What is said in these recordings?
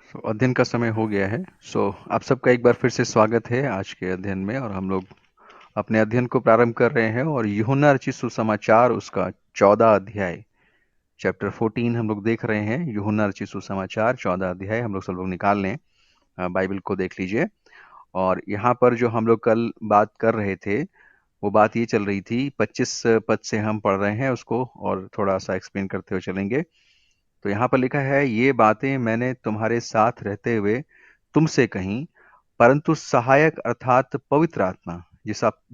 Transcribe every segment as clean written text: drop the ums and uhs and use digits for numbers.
अध्ययन का समय हो गया है। आप सबका एक बार फिर से स्वागत है आज के अध्ययन में। और हम लोग अपने अध्ययन को प्रारंभ कर रहे हैं और यूहन्ना रचित सुसमाचार उसका 14 अध्याय, चैप्टर 14 हम लोग देख रहे हैं। यूहन्ना रचित सुसमाचार 14 अध्याय हम लोग सब लोग निकाल लें। बाइबल को देख लीजिए। और यहाँ पर जो हम लोग कल बात कर रहे थे वो बात ये चल रही थी, 25 पद से हम पढ़ रहे हैं उसको और थोड़ा सा एक्सप्लेन करते हुए चलेंगे। तो यहाँ पर लिखा है, ये बातें मैंने तुम्हारे साथ रहते हुए तुमसे कहीं, परंतु सहायक अर्थात पवित्र आत्मा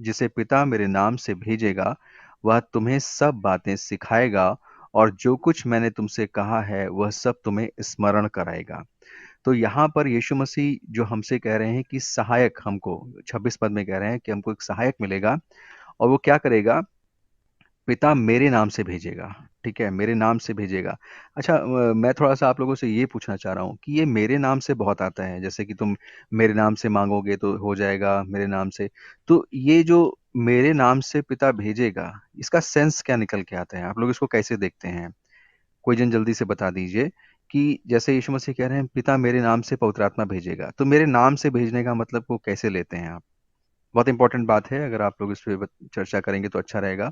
जिसे पिता मेरे नाम से भेजेगा, वह तुम्हें सब बातें सिखाएगा और जो कुछ मैंने तुमसे कहा है वह सब तुम्हें स्मरण कराएगा। तो यहाँ पर यीशु मसीह जो हमसे कह रहे हैं कि सहायक, हमको 26 पद में कह रहे हैं कि हमको एक सहायक मिलेगा और वो क्या करेगा, पिता मेरे नाम से भेजेगा। ठीक है, मेरे नाम से भेजेगा। अच्छा, मैं थोड़ा सा आप लोगों से ये पूछना चाह रहा हूँ कि ये मेरे नाम से बहुत आता है, जैसे कि तुम मेरे नाम से मांगोगे तो हो जाएगा मेरे नाम से। तो ये जो मेरे नाम से पिता भेजेगा, इसका सेंस क्या निकल के आता है? आप लोग इसको कैसे देखते हैं? कोई जन जल्दी से बता दीजिए कि जैसे यीशु मसीह कह रहे हैं पिता मेरे नाम से पवित्र आत्मा भेजेगा, तो मेरे नाम से भेजने का मतलब को कैसे लेते हैं आप? बहुत इंपॉर्टेंट बात है, अगर आप लोग इस पे चर्चा करेंगे तो अच्छा रहेगा।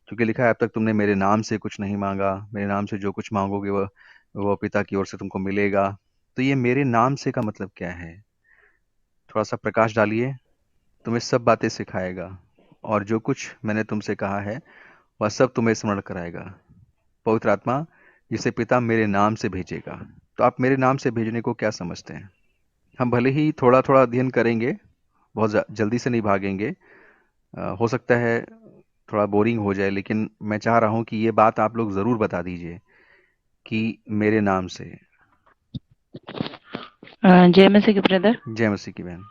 क्योंकि लिखा है, अब तक तुमने मेरे नाम से कुछ नहीं मांगा, मेरे नाम से जो कुछ मांगोगे वह पिता की ओर से तुमको मिलेगा। तो ये मेरे नाम से का मतलब क्या है? थोड़ा सा प्रकाश डालिए। तुम्हें सब बातें सिखाएगा और जो कुछ मैंने तुमसे कहा है वह सब तुम्हें स्मरण कराएगा। पवित्र आत्मा जिसे पिता मेरे नाम से भेजेगा। तो आप मेरे नाम से भेजने को क्या समझते हैं? हम भले ही थोड़ा थोड़ा अध्ययन करेंगे, बहुत जल्दी से नहीं भागेंगे। हो सकता है थोड़ा बोरिंग हो जाए, लेकिन मैं चाह रहा हूं कि ये बात आप लोग जरूर बता दीजिए कि मेरे नाम से। जय मसीह की ब्रदर। जय मसीह की बहन।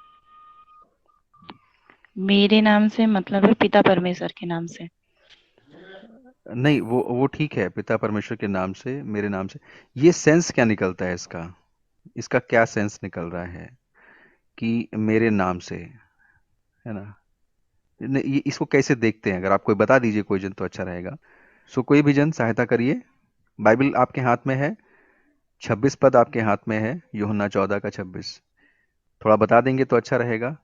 मेरे नाम से मतलब है पिता परमेश्वर के नाम से। नहीं, वो ठीक है, पिता परमेश्वर के नाम से, मेरे नाम से। ये सेंस क्या निकलता है इसका? इसका क्या सेंस निकल रहा है कि मेरे नाम से, है ना? ये इसको कैसे देखते हैं? अगर आप कोई बता दीजिए, कोई जन, तो अच्छा रहेगा। कोई भी जन सहायता करिए। बाइबल आपके हाथ में है, 26 पद आपके हाथ में है, यूहन्ना 14 का 26। थोड़ा बता देंगे तो अच्छा रहेगा।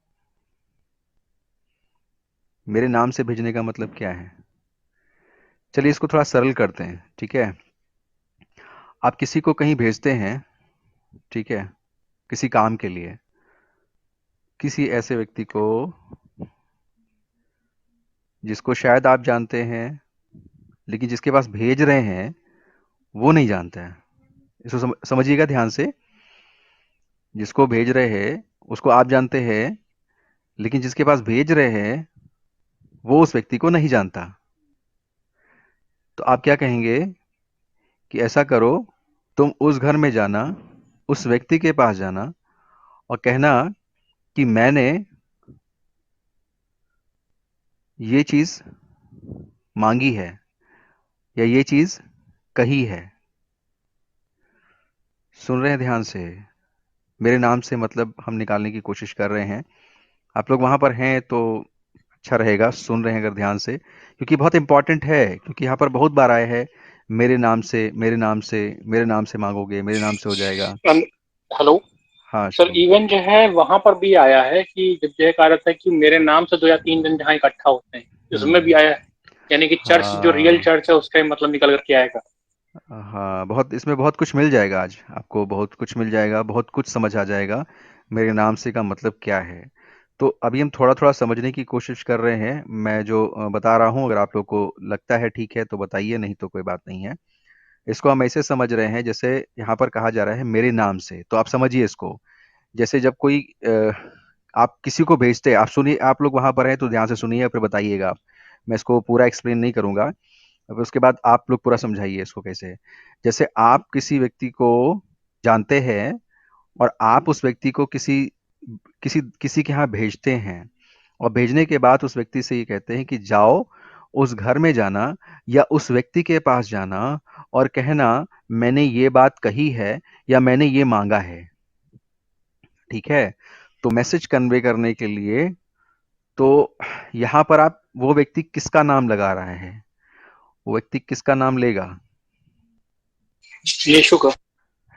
मेरे नाम से भेजने का मतलब क्या है? चलिए इसको थोड़ा सरल करते हैं, ठीक है? आप किसी को कहीं भेजते हैं, ठीक है, किसी काम के लिए, किसी ऐसे व्यक्ति को जिसको शायद आप जानते हैं, लेकिन जिसके पास भेज रहे हैं वो नहीं जानता है। इसको समझिएगा ध्यान से। जिसको भेज रहे हैं उसको आप जानते हैं, लेकिन जिसके पास भेज रहे हैं वो उस व्यक्ति को नहीं जानता। तो आप क्या कहेंगे कि ऐसा करो, तुम उस घर में जाना, उस व्यक्ति के पास जाना और कहना कि मैंने ये चीज मांगी है या ये चीज कही है। सुन रहे हैं ध्यान से? मेरे नाम से मतलब हम निकालने की कोशिश कर रहे हैं। आप लोग वहां पर हैं तो अच्छा रहेगा, सुन रहे हैं अगर ध्यान से, क्योंकि बहुत इंपॉर्टेंट है। क्योंकि यहाँ पर बहुत बार आए हैं, मेरे नाम से, मेरे नाम से, मेरे नाम से मांगोगे, मेरे नाम से हो जाएगा। हेलो हाँ सर, शुभम। इवन जो है वहां पर भी आया है कि जब जो है कहा जाता है कि मेरे नाम से दो या तीन जन जहाँ इकट्ठा होते हैं, इसमें भी हम्म। आया है। यानी कि चर्च जो रियल हाँ। चर्च है उसका ही मतलब निकल करके आएगा। हाँ, बहुत इसमें बहुत कुछ मिल जाएगा आज आपको, बहुत कुछ मिल जाएगा, बहुत कुछ समझ आ जाएगा मेरे नाम से का मतलब क्या है। तो अभी हम थोड़ा थोड़ा समझने की कोशिश कर रहे हैं। मैं जो बता रहा हूँ, अगर आप लोग को लगता है ठीक है तो बताइए, नहीं तो कोई बात नहीं है। इसको हम ऐसे समझ रहे हैं, जैसे यहाँ पर कहा जा रहा है मेरे नाम से, तो आप समझिए इसको। जैसे जब कोई आप किसी को भेजते हैं, आप सुनिए, आप लोग वहां पर हैं तो ध्यान से सुनिए फिर बताइएगा आप। मैं इसको पूरा एक्सप्लेन नहीं करूंगा। अब उसके बाद आप लोग पूरा समझाइए इसको कैसे है। जैसे आप किसी व्यक्ति को जानते हैं और आप उस व्यक्ति को किसी किसी किसी के यहाँ भेजते हैं, और भेजने के बाद उस व्यक्ति से ये कहते हैं कि जाओ, उस घर में जाना या उस व्यक्ति के पास जाना और कहना मैंने ये बात कही है या मैंने ये मांगा है। ठीक है? तो मैसेज कन्वे करने के लिए, तो यहाँ पर आप वो व्यक्ति किसका नाम लगा रहा है? वो व्यक्ति किसका नाम लेगा? यीशु का।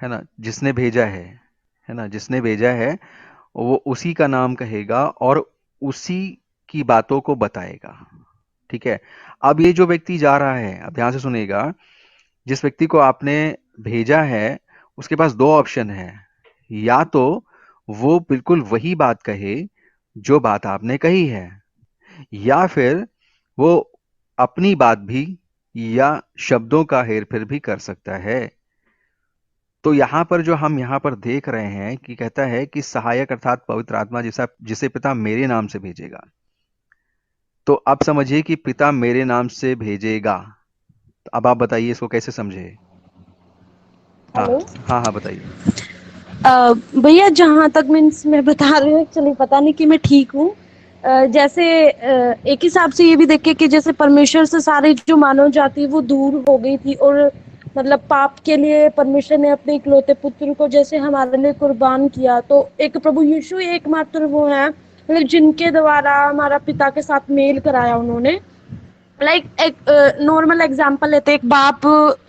है ना, जिसने भेजा है। है ना, जिसने भेजा है वो उसी का नाम कहेगा और उसी की बातों को बताएगा। ठीक है। अब ये जो व्यक्ति जा रहा है, अब ध्यान से सुनिएगा, जिस व्यक्ति को आपने भेजा है उसके पास दो ऑप्शन है। या तो वो बिल्कुल वही बात कहे जो बात आपने कही है, या फिर वो अपनी बात भी या शब्दों का हेरफेर भी कर सकता है। तो यहां पर जो हम यहां पर देख रहे हैं कि कहता है कि सहायक अर्थात पवित्र आत्मा जिसे जिसे पिता मेरे नाम से भेजेगा। तो अब समझिए कि पिता मेरे नाम से भेजेगा। तो अब आप बताइए इसको कैसे समझे। हाँ, हेलो। हाँ, हाँ, बताइए। भैया जहाँ तक मीन्स मैं बता रही हूँ, एक्चुअली पता नहीं कि मैं ठीक हूँ। जैसे एक हिसाब से ये भी देखे कि जैसे परमेश्वर से सारी जो मानव जाति वो दूर हो गई थी, और मतलब पाप के लिए परमेश्वर ने अपने इकलौते पुत्र को जैसे हमारे लिए कुर्बान किया, तो एक प्रभु यीशु एकमात्र वो है मतलब जिनके द्वारा हमारा पिता के साथ मेल कराया उन्होंने। लाइक एक नॉर्मल एग्जांपल लेते हैं, एक बाप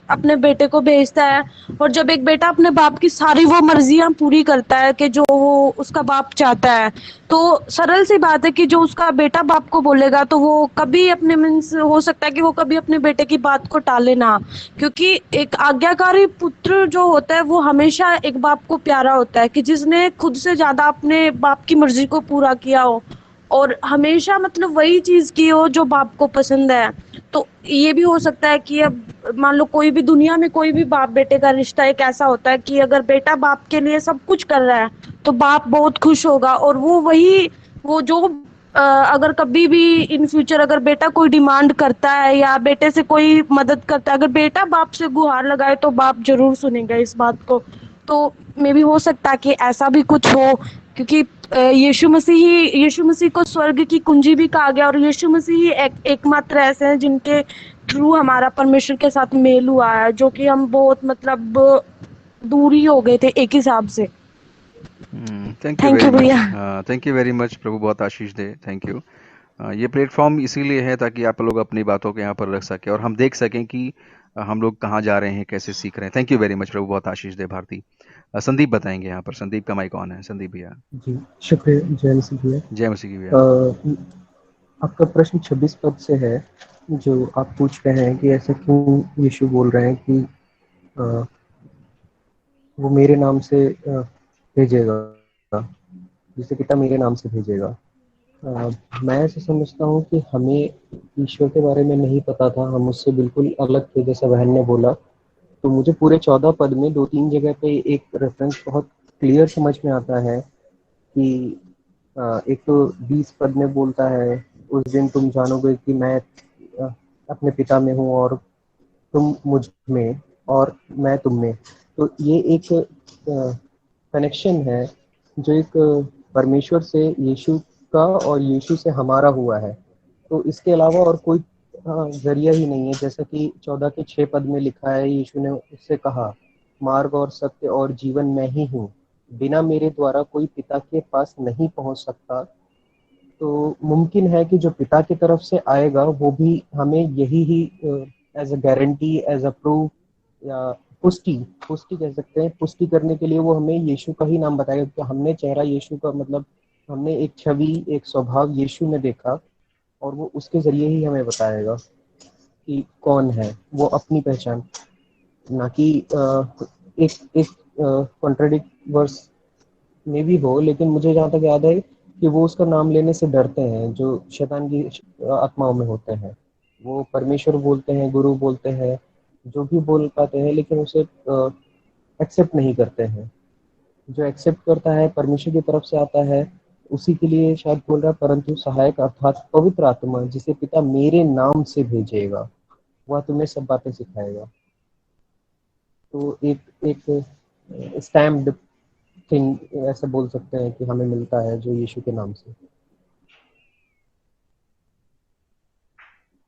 अपने बेटे को भेजता है, और जब एक बेटा अपने बाप की सारी वो मर्जियां पूरी करता है कि जो वो उसका बाप चाहता है, तो सरल सी बात है कि जो उसका बेटा बाप को बोलेगा तो वो कभी अपने मीन्स हो सकता है कि वो कभी अपने बेटे की बात को टाले ना, क्योंकि एक आज्ञाकारी पुत्र जो होता है वो हमेशा एक बाप को प्यारा होता है, कि जिसने खुद से ज्यादा अपने बाप की मर्जी को पूरा किया हो और हमेशा मतलब वही चीज की हो जो बाप को पसंद है। तो ये भी हो सकता है कि अब मान लो कोई भी दुनिया में कोई भी बाप बेटे का रिश्ता एक ऐसा होता है कि अगर बेटा बाप के लिए सब कुछ कर रहा है तो बाप बहुत खुश होगा, और वो वही वो जो अगर कभी भी इन फ्यूचर अगर बेटा कोई डिमांड करता है या बेटे से कोई मदद करता है, अगर बेटा बाप से गुहार लगाए तो बाप जरूर सुनेगा इस बात को। तो मे भी हो सकता है कि ऐसा भी कुछ हो, क्योंकि यीशु मसीह को स्वर्ग की कुंजी भी कहा गया, और यीशु मसीह ही एकमात्र ऐसे हैं जिनके थ्रू हमारा परमेश्वर के साथ मेल हुआ है, जो कि हम बहुत मतलब दूर ही हो गए थे एक हिसाब से। Thank you thank very you much. भैया। Thank you very much. प्रभु बहुत आशीष दे। Thank you. ये प्लेटफॉर्म इसीलिए है ताकि आप लोग अपनी बातों को यहाँ पर रख सकें और हम देख सकें कि हम लोग कहाँ जा रहे हैं, कैसे सीख रहे हैं। Thank you very much. प्रभु बहुत आशीष दे। भारती संदीप बताएंगे यहाँ पर। संदीप का माइक ऑन है। संदीप भैया। जी, शुक्रिया जय मसीह भैया। जय मसीह की भैया। आपका प्रश्न 26 पद से है, जो आप पूछ रहे हैं कि ऐसा क्यों यीशु बोल रहे हैं कि अ, वो मेरे नाम से भेजेगा, जिसे पिता मेरे नाम से भेजेगा। मैं ऐसा समझता हूँ कि हमें ईश्वर के बारे में नहीं पता था, हम उससे बिल्कुल अलग थे, जैसा बहन ने बोला। तो मुझे पूरे 14 पद में 2-3 जगह पे एक रेफरेंस बहुत क्लियर समझ में आता है कि एक तो 20 पद में बोलता है, उस दिन तुम जानोगे कि मैं अपने पिता में हूँ और तुम मुझ में और मैं तुम में। तो ये एक कनेक्शन है जो एक परमेश्वर से यीशु का और यीशु से हमारा हुआ है। तो इसके अलावा और कोई जरिया ही नहीं है। जैसा कि 14 के 6 पद में लिखा है, यीशु ने उससे कहा, मार्ग और सत्य और जीवन मैं ही हूँ, बिना मेरे द्वारा कोई पिता के पास नहीं पहुंच सकता। तो मुमकिन है कि जो पिता की तरफ से आएगा वो भी हमें यही ही as a guarantee, as a proof, या पुष्टि पुष्टि कह सकते हैं, पुष्टि करने के लिए वो हमें यीशु का ही नाम बताएगा, क्योंकि हमने चेहरा यीशु का मतलब हमने एक छवि, एक स्वभाव यीशु में देखा, और वो उसके जरिए ही हमें बताएगा कि कौन है वो, अपनी पहचान। ना कि एक एक कॉन्ट्रडिक्ट वर्स में भी हो, लेकिन मुझे जहाँ तक याद है कि वो उसका नाम लेने से डरते हैं, जो शैतान की आत्माओं में होते हैं। वो परमेश्वर बोलते हैं, गुरु बोलते हैं, जो भी बोल पाते हैं, लेकिन उसे एक्सेप्ट नहीं करते हैं। जो एक्सेप्ट करता है परमेश्वर की तरफ से आता है, उसी के लिए शायद बोल रहा है, परंतु सहायक अर्थात पवित्र आत्मा जिसे पिता मेरे नाम से भेजेगा, वह तुम्हें सब बातें सिखाएगा। तो एक एक स्टैम्प्ड थिंग ऐसे बोल सकते हैं कि हमें मिलता है, जो यीशु के नाम से।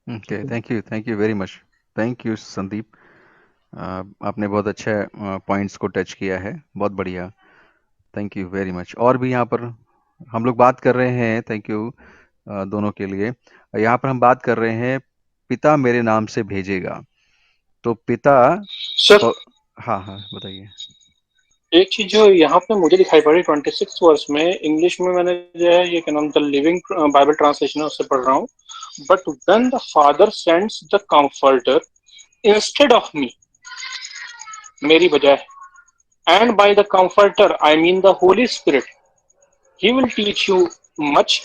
Okay, thank you very much. Thank you Sandeep. आपने बहुत अच्छे पॉइंट्स को टच किया है। बहुत बढ़िया। Thank you very much. और भी यहाँ पर हम लोग बात कर रहे हैं। थैंक यू दोनों के लिए। यहाँ पर हम बात कर रहे हैं पिता मेरे नाम से भेजेगा। तो पिता सर प... हाँ, हाँ, बताइए। एक चीज जो यहाँ पे मुझे दिखाई पड़ी 26 वर्ष में, इंग्लिश में मैंने जो है ये क्या नाम द लिविंग बाइबल ट्रांसलेशन है उससे पढ़ रहा हूँ। But when the father sends the comforter instead of me, मेरी बजाय, and by the comforter I mean the Holi spirit, he will teach you much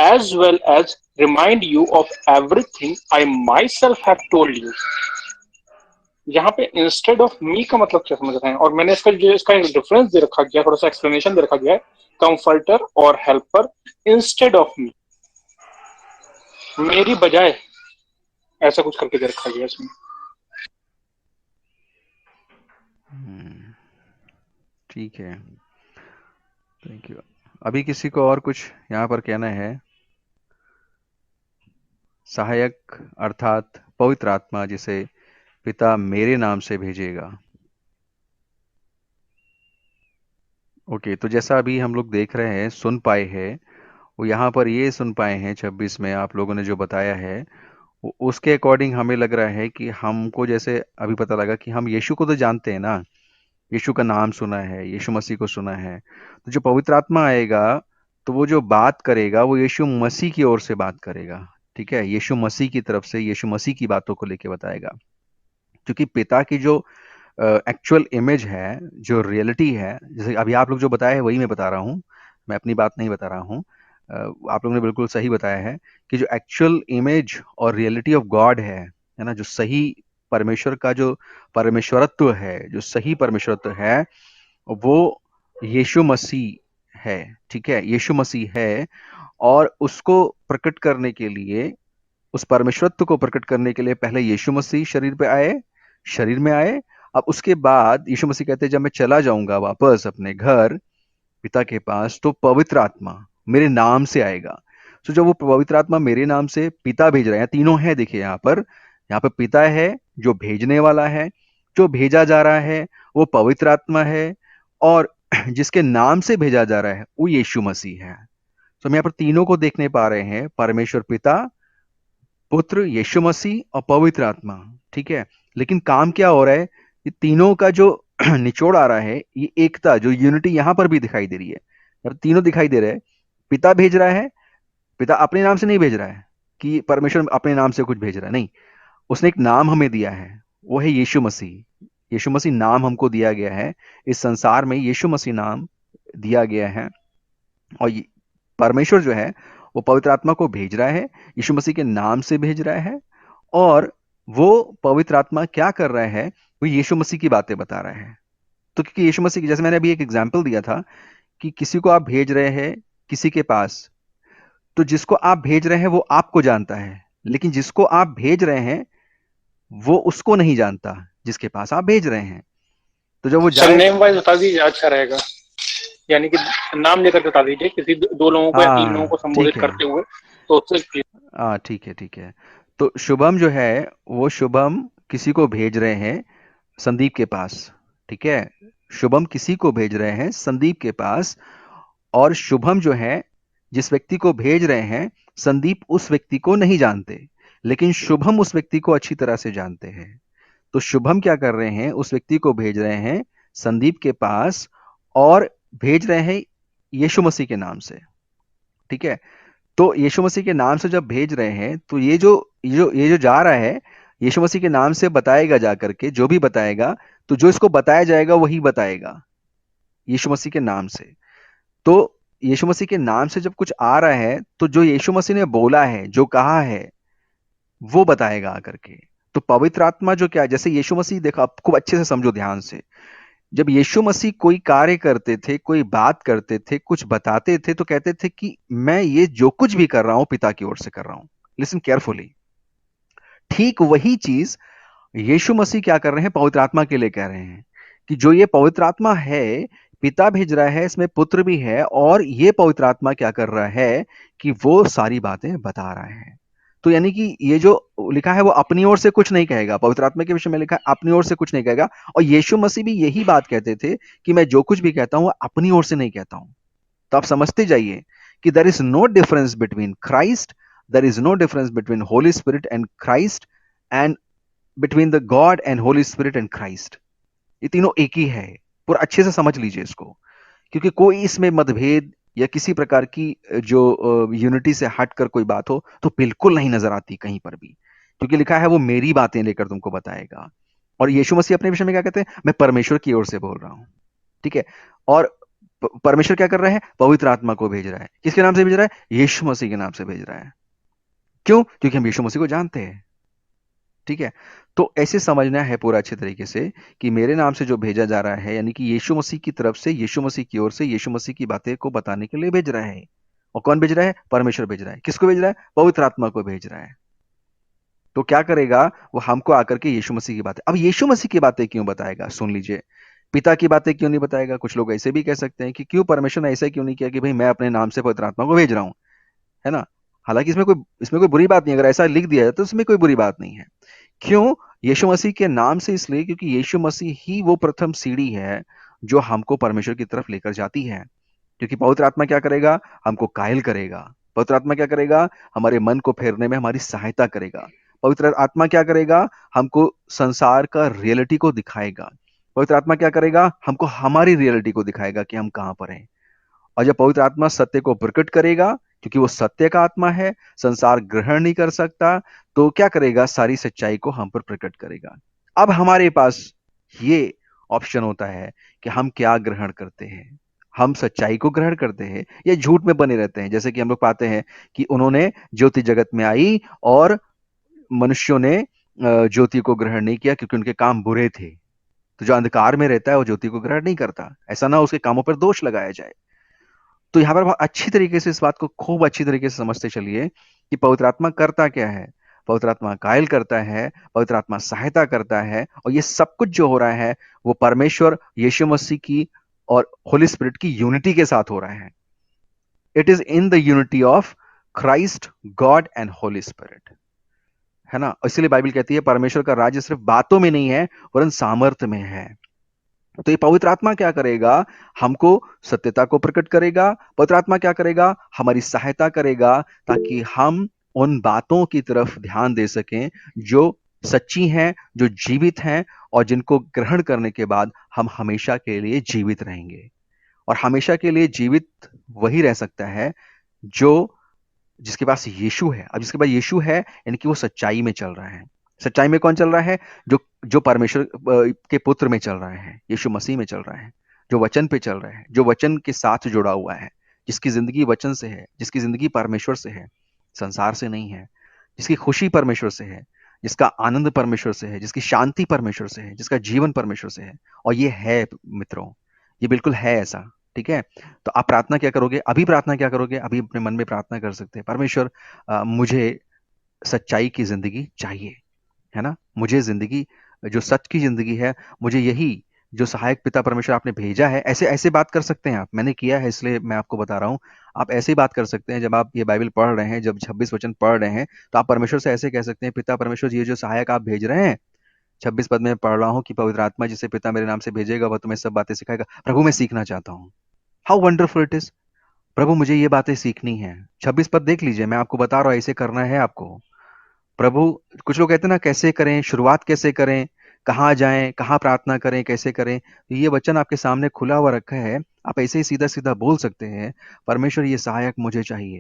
as well as remind you of everything I myself have told you। यहाँ पे instead of me का मतलब क्या समझ रहे हैं? और मैंने इसका डिफरेंस दे रखा गया, थोड़ा सा एक्सप्लेनेशन दे रखा गया है, कंफर्टर और हेल्पर इंस्टेड ऑफ मी, मेरी बजाय, ऐसा कुछ करके दे रखा गया इसमें। ठीक है, थैंक यू। अभी किसी को और कुछ यहाँ पर कहना है? सहायक अर्थात पवित्र आत्मा जिसे पिता मेरे नाम से भेजेगा। ओके, तो जैसा अभी हम लोग देख रहे हैं, सुन पाए हैं, वो यहाँ पर ये सुन पाए हैं 26 में आप लोगों ने जो बताया है, उसके अकॉर्डिंग हमें लग रहा है कि हमको जैसे अभी पता लगा कि हम यीशु को तो जानते हैं ना, यीशु का नाम सुना है, यीशु मसीह को सुना है। तो जो पवित्र आत्मा आएगा तो वो जो बात करेगा वो यीशु मसीह की ओर से बात करेगा। ठीक है, यीशु मसीह की तरफ से यीशु मसीह की बातों को लेके बताएगा, क्योंकि पिता की जो एक्चुअल इमेज है, जो रियलिटी है, जैसे अभी आप लोग जो बताया है वही मैं बता रहा हूँ, मैं अपनी बात नहीं बता रहा हूँ। आप लोगों ने बिल्कुल सही बताया है कि जो एक्चुअल इमेज और रियलिटी ऑफ गॉड है ना, जो सही परमेश्वर का जो परमेश्वरत्व है, जो सही परमेश्वरत्व है, वो यीशु मसीह है। ठीक है, यीशु मसीह है, और उसको प्रकट करने के लिए, उस परमेश्वरत्व को प्रकट करने के लिए पहले यीशु मसीह शरीर में आए। अब उसके बाद यीशु मसीह कहते हैं जब मैं चला जाऊंगा वापस अपने घर पिता के पास, तो पवित्र आत्मा मेरे नाम से आएगा। तो जब वो पवित्र आत्मा मेरे नाम से पिता भेज रहे हैं, तीनों है, देखिए यहाँ पर पिता है जो भेजने वाला है, जो भेजा जा रहा है वो पवित्र आत्मा है, और जिसके नाम से भेजा जा रहा है वो यीशु मसीह है। तो हम यहाँ पर तीनों को देखने पा रहे हैं, परमेश्वर पिता, पुत्र यीशु मसीह और पवित्र आत्मा। ठीक है, लेकिन काम क्या हो रहा है, ये तीनों का जो निचोड़ आ रहा है, ये एकता, जो यूनिटी यहाँ पर भी दिखाई दे रही है। जब तीनों दिखाई दे रहे हैं, पिता भेज रहा है, पिता अपने नाम से नहीं भेज रहा है कि परमेश्वर अपने नाम से कुछ भेज रहा है, नहीं, उसने एक नाम हमें दिया है, वो है यीशु मसीह। यीशु मसीह नाम हमको दिया गया है, इस संसार में यीशु मसीह नाम दिया गया है, और परमेश्वर जो है वो पवित्र आत्मा को भेज रहा है, यीशु मसीह के नाम से भेज रहा है, और वो पवित्र आत्मा क्या कर रहा है, वो यीशु मसीह की बातें बता रहा है। तो क्योंकि यीशु मसीह की, जैसे मैंने अभी एक एग्जाम्पल दिया था कि किसी को आप भेज रहे हैं किसी के पास, तो जिसको आप भेज रहे हैं वो आपको जानता है, लेकिन जिसको आप भेज रहे हैं वो उसको नहीं जानता जिसके पास आप भेज रहे हैं। तो जब वो सर नेम वाइज बता दीजिए, अच्छा रहेगा, यानी कि नाम लेकर बता दीजिए किसी दो लोगों को या तीन लोगों को संबोधित करते हुए, तो उससे ठीक है। तो शुभम जो है, वो शुभम किसी को भेज रहे हैं संदीप के पास। ठीक है, शुभम किसी को भेज रहे हैं संदीप के पास, और शुभम जो है जिस व्यक्ति को भेज रहे हैं, संदीप उस व्यक्ति को नहीं जानते, लेकिन शुभम उस व्यक्ति को अच्छी तरह से जानते हैं। तो शुभम क्या कर रहे हैं, उस व्यक्ति को भेज रहे हैं संदीप के पास, और भेज रहे हैं यीशु मसीह के नाम से। ठीक है, तो यीशु मसीह के नाम से जब भेज रहे हैं, तो ये जो जा रहा है यीशु मसीह के नाम से बताएगा, जा करके जो भी बताएगा, तो जो इसको बताया जाएगा वही बताएगा यीशु मसीह के नाम से। तो यीशु मसीह के नाम से जब कुछ आ रहा है, तो जो यीशु मसीह ने बोला है, जो कहा है, वो बताएगा आकर के। तो पवित्र आत्मा जो क्या, जैसे यीशु मसीह, देखो आप खूब अच्छे से समझो ध्यान से, जब यीशु मसीह कोई कार्य करते थे, कोई बात करते थे, कुछ बताते थे, तो कहते थे कि मैं ये जो कुछ भी कर रहा हूं पिता की ओर से कर रहा हूं। Listen carefully. ठीक वही चीज यीशु मसीह क्या कर रहे हैं, पवित्र आत्मा के लिए कह रहे हैं कि जो ये पवित्र आत्मा है, पिता भेज रहा है, इसमें पुत्र भी है, और ये पवित्र आत्मा क्या कर रहा है कि वो सारी बातें बता रहा है। तो यानी कि ये जो लिखा है वो अपनी ओर से कुछ नहीं कहेगा, पवित्र आत्मा के विषय में लिखा है अपनी ओर से कुछ नहीं कहेगा। और यीशु मसीह भी यही बात कहते थे कि मैं जो कुछ भी कहता हूं अपनी ओर से नहीं कहता हूं। तो आप समझते जाइए कि there is no difference between Christ, there is no difference between Holy Spirit and Christ, and between the God and Holy Spirit and Christ. ये तीनों एक ही है, पूरा अच्छे से समझ लीजिए इसको, क्योंकि कोई इसमें मतभेद या किसी प्रकार की जो यूनिटी से हटकर कोई बात हो तो बिल्कुल नहीं नजर आती कहीं पर भी, क्योंकि लिखा है वो मेरी बातें लेकर तुमको बताएगा। और यीशु मसीह अपने विषय में क्या कहते हैं? मैं परमेश्वर की ओर से बोल रहा हूं, ठीक है। और परमेश्वर क्या कर रहा है? पवित्र आत्मा को भेज रहा है। किसके नाम से भेज रहा है? यीशु मसीह के नाम से भेज रहा है। क्यों? क्योंकि हम यीशु मसीह को जानते हैं, ठीक है। तो ऐसे समझना है पूरा अच्छे तरीके से कि मेरे नाम से जो भेजा जा रहा है, यानी कि यीशु मसीह की तरफ से, यीशु मसीह की ओर से, यीशु मसीह की बातें को बताने के लिए भेज रहा है। और कौन भेज रहा है? परमेश्वर भेज रहा है। किसको भेज रहा है? पवित्र आत्मा को भेज रहा है। तो क्या करेगा वो? हमको आकर के यीशु मसीह की बातें, अब यीशु मसीह की बातें क्यों बताएगा? सुन लीजिए, पिता की बातें क्यों नहीं बताएगा? कुछ लोग ऐसे भी कह सकते हैं कि क्यों परमेश्वर ने ऐसा क्यों नहीं किया कि भाई मैं अपने नाम से पवित्र आत्मा को भेज रहा हूं, है ना। हालांकि इसमें कोई बुरी बात नहीं, अगर ऐसा लिख दिया है तो इसमें कोई बुरी बात नहीं है। क्यों? यीशु मसीह के नाम से इसलिए क्योंकि यीशु मसीह ही वो प्रथम सीढ़ी है जो हमको परमेश्वर की तरफ लेकर जाती है। क्योंकि पवित्र आत्मा क्या करेगा? हमको कायल करेगा। पवित्र आत्मा क्या करेगा? हमारे मन को फेरने में हमारी सहायता करेगा। पवित्र आत्मा क्या करेगा? हमको संसार का रियलिटी को दिखाएगा। पवित्र आत्मा क्या करेगा? हमको हमारी रियलिटी को दिखाएगा कि हम कहां पर हैं। और जब पवित्र आत्मा सत्य को प्रकट करेगा, क्योंकि वो सत्य का आत्मा है, संसार ग्रहण नहीं कर सकता, तो क्या करेगा? सारी सच्चाई को हम पर प्रकट करेगा। अब हमारे पास ये ऑप्शन होता है कि हम क्या ग्रहण करते हैं। हम सच्चाई को ग्रहण करते हैं या झूठ में बने रहते हैं। जैसे कि हम लोग पाते हैं कि उन्होंने ज्योति जगत में आई और मनुष्यों ने ज्योति को ग्रहण नहीं किया क्योंकि उनके काम बुरे थे। तो जो अंधकार में रहता है वो ज्योति को ग्रहण नहीं करता। ऐसा ना उसके कामों पर दोष लगाया जाए। तो यहां पर बहुत अच्छी तरीके से इस बात को खूब अच्छी तरीके से समझते चलिए कि पवित्र आत्मा करता क्या है। पवित्र आत्मा कायल करता है, पवित्र आत्मा सहायता करता है, और ये सब कुछ जो हो रहा है वो परमेश्वर, यीशु मसीह की और होली स्पिरिट की यूनिटी के साथ हो रहा है। It is in the unity of Christ, God and Holy spirit, है ना। इसलिए बाइबल कहती है परमेश्वर का राज्य सिर्फ बातों में नहीं है वरन सामर्थ्य में है। तो ये पवित्र आत्मा क्या करेगा? हमको सत्यता को प्रकट करेगा। पवित्र आत्मा क्या करेगा? हमारी सहायता करेगा ताकि हम उन बातों की तरफ ध्यान दे सकें जो सच्ची हैं, जो जीवित हैं, और जिनको ग्रहण करने के बाद हम हमेशा के लिए जीवित रहेंगे। और हमेशा के लिए जीवित वही रह सकता है जो जिसके पास यीशु है। अब जिसके पास यीशु है यानी कि वो सच्चाई में चल रहा है। सच्चाई में कौन चल रहा है? जो जो परमेश्वर के पुत्र में चल रहा है, यीशु मसीह में चल रहा है, जो वचन पे चल रहा है, जो वचन के साथ जुड़ा हुआ है, जिसकी जिंदगी वचन से है, जिसकी जिंदगी परमेश्वर से है, संसार से नहीं है, जिसकी खुशी परमेश्वर से है, जिसका आनंद परमेश्वर से है, जिसकी शांति परमेश्वर से है, जिसका जीवन परमेश्वर से है। और ये है मित्रों, ये बिल्कुल है ऐसा, ठीक है। तो आप प्रार्थना क्या करोगे? अभी प्रार्थना क्या करोगे? अभी अपने मन में प्रार्थना कर सकते हैं, परमेश्वर मुझे सच्चाई की जिंदगी चाहिए, है ना। मुझे जिंदगी, जो सच की जिंदगी है, मुझे यही जो सहायक पिता परमेश्वर आपने भेजा है। ऐसे ऐसे बात कर सकते हैं आप। मैंने किया है इसलिए मैं आपको बता रहा हूं। आप ऐसे ही बात कर सकते हैं जब आप ये बाइबल पढ़ रहे हैं, जब 26 वचन पढ़ रहे हैं, तो आप परमेश्वर से ऐसे कह सकते हैं, पिता परमेश्वर ये जो सहायक आप भेज रहे हैं, 26 पद में पढ़ रहा हूँ कि पवित्र आत्मा जिसे पिता मेरे नाम से भेजेगा वह तुम्हें सब बातें सिखाएगा। प्रभु मैं सीखना चाहता हूँ। How wonderful it is. प्रभु मुझे ये बातें सीखनी है। 26 पद देख लीजिए, मैं आपको बता रहा हूँ ऐसे करना है आपको। प्रभु, कुछ लोग कहते हैं ना कैसे करें, शुरुआत कैसे करें, कहाँ जाएं, कहाँ प्रार्थना करें, कैसे करें। तो ये वचन आपके सामने खुला हुआ रखा है। आप ऐसे ही सीधा सीधा बोल सकते हैं, परमेश्वर ये सहायक मुझे चाहिए,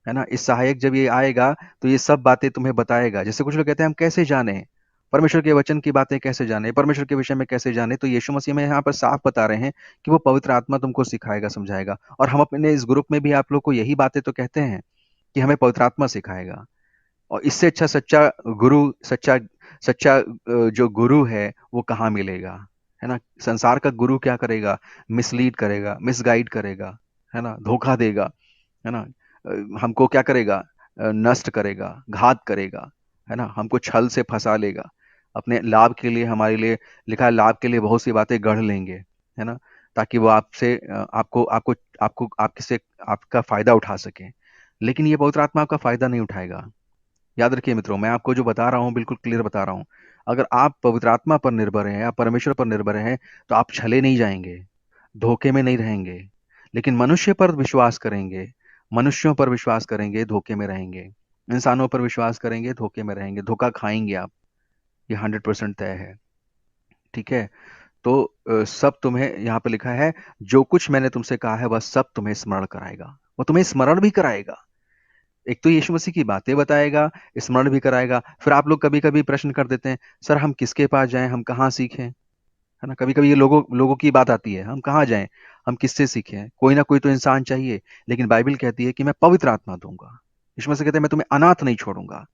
है ना। इस सहायक जब ये आएगा तो ये सब बातें तुम्हें बताएगा। जैसे कुछ लोग कहते हैं हम कैसे जाने परमेश्वर के वचन की बातें, कैसे जाने परमेश्वर के विषय में, कैसे जाने। तो यीशु मसीह में यहाँ पर साफ बता रहे हैं कि वो पवित्र आत्मा तुमको सिखाएगा, समझाएगा। और हम अपने इस ग्रुप में भी आप लोग को यही बातें तो कहते हैं कि हमें पवित्र आत्मा सिखाएगा। और इससे अच्छा सच्चा गुरु, सच्चा सच्चा जो गुरु है वो कहाँ मिलेगा, है ना। संसार का गुरु क्या करेगा? मिसलीड करेगा, मिसगाइड करेगा, है ना, धोखा देगा, है ना। हमको क्या करेगा? नष्ट करेगा, घात करेगा, है ना। हमको छल से फंसा लेगा, अपने लाभ के लिए, हमारे लिए लिखा है लाभ के लिए बहुत सी बातें गढ़ लेंगे, है ना, ताकि वो आपसे आपको आपको आपको आपके से आपका फायदा उठा सके। लेकिन ये पवित्र आत्मा आपका फायदा नहीं उठाएगा। याद रखिए मित्रों, मैं आपको जो बता रहा हूँ बिल्कुल क्लियर बता रहा हूँ। अगर आप पवित्र आत्मा पर निर्भर हैं, आप परमेश्वर पर निर्भर हैं, तो आप छले नहीं जाएंगे, धोखे में नहीं रहेंगे। लेकिन मनुष्य पर विश्वास करेंगे, मनुष्यों पर विश्वास करेंगे, धोखे में रहेंगे। इंसानों पर विश्वास करेंगे, धोखे में रहेंगे, धोखा खाएंगे आप। ये 100% तय है, ठीक है। तो सब तुम्हें, यहाँ पे लिखा है, जो कुछ मैंने तुमसे कहा है वह सब तुम्हें स्मरण कराएगा। वो तुम्हें स्मरण भी कराएगा। एक तो यीशु मसीह की बातें बताएगा, स्मरण भी कराएगा। फिर आप लोग कभी-कभी प्रश्न कर देते हैं, सर हम किसके पास जाएँ, हम कहाँ सीखें? है ना? कभी-कभी ये लोगों लोगों की बात आती है, हम कहाँ जाएँ? हम किससे सीखें? कोई ना कोई तो इंसान चाहिए। लेकिन बाइबल कहती है कि मैं पवित्र आत्मा दूँगा। यीशु मसीह कहते हैं मैं तुम्हें अनाथ नहीं छोड़ूँगा।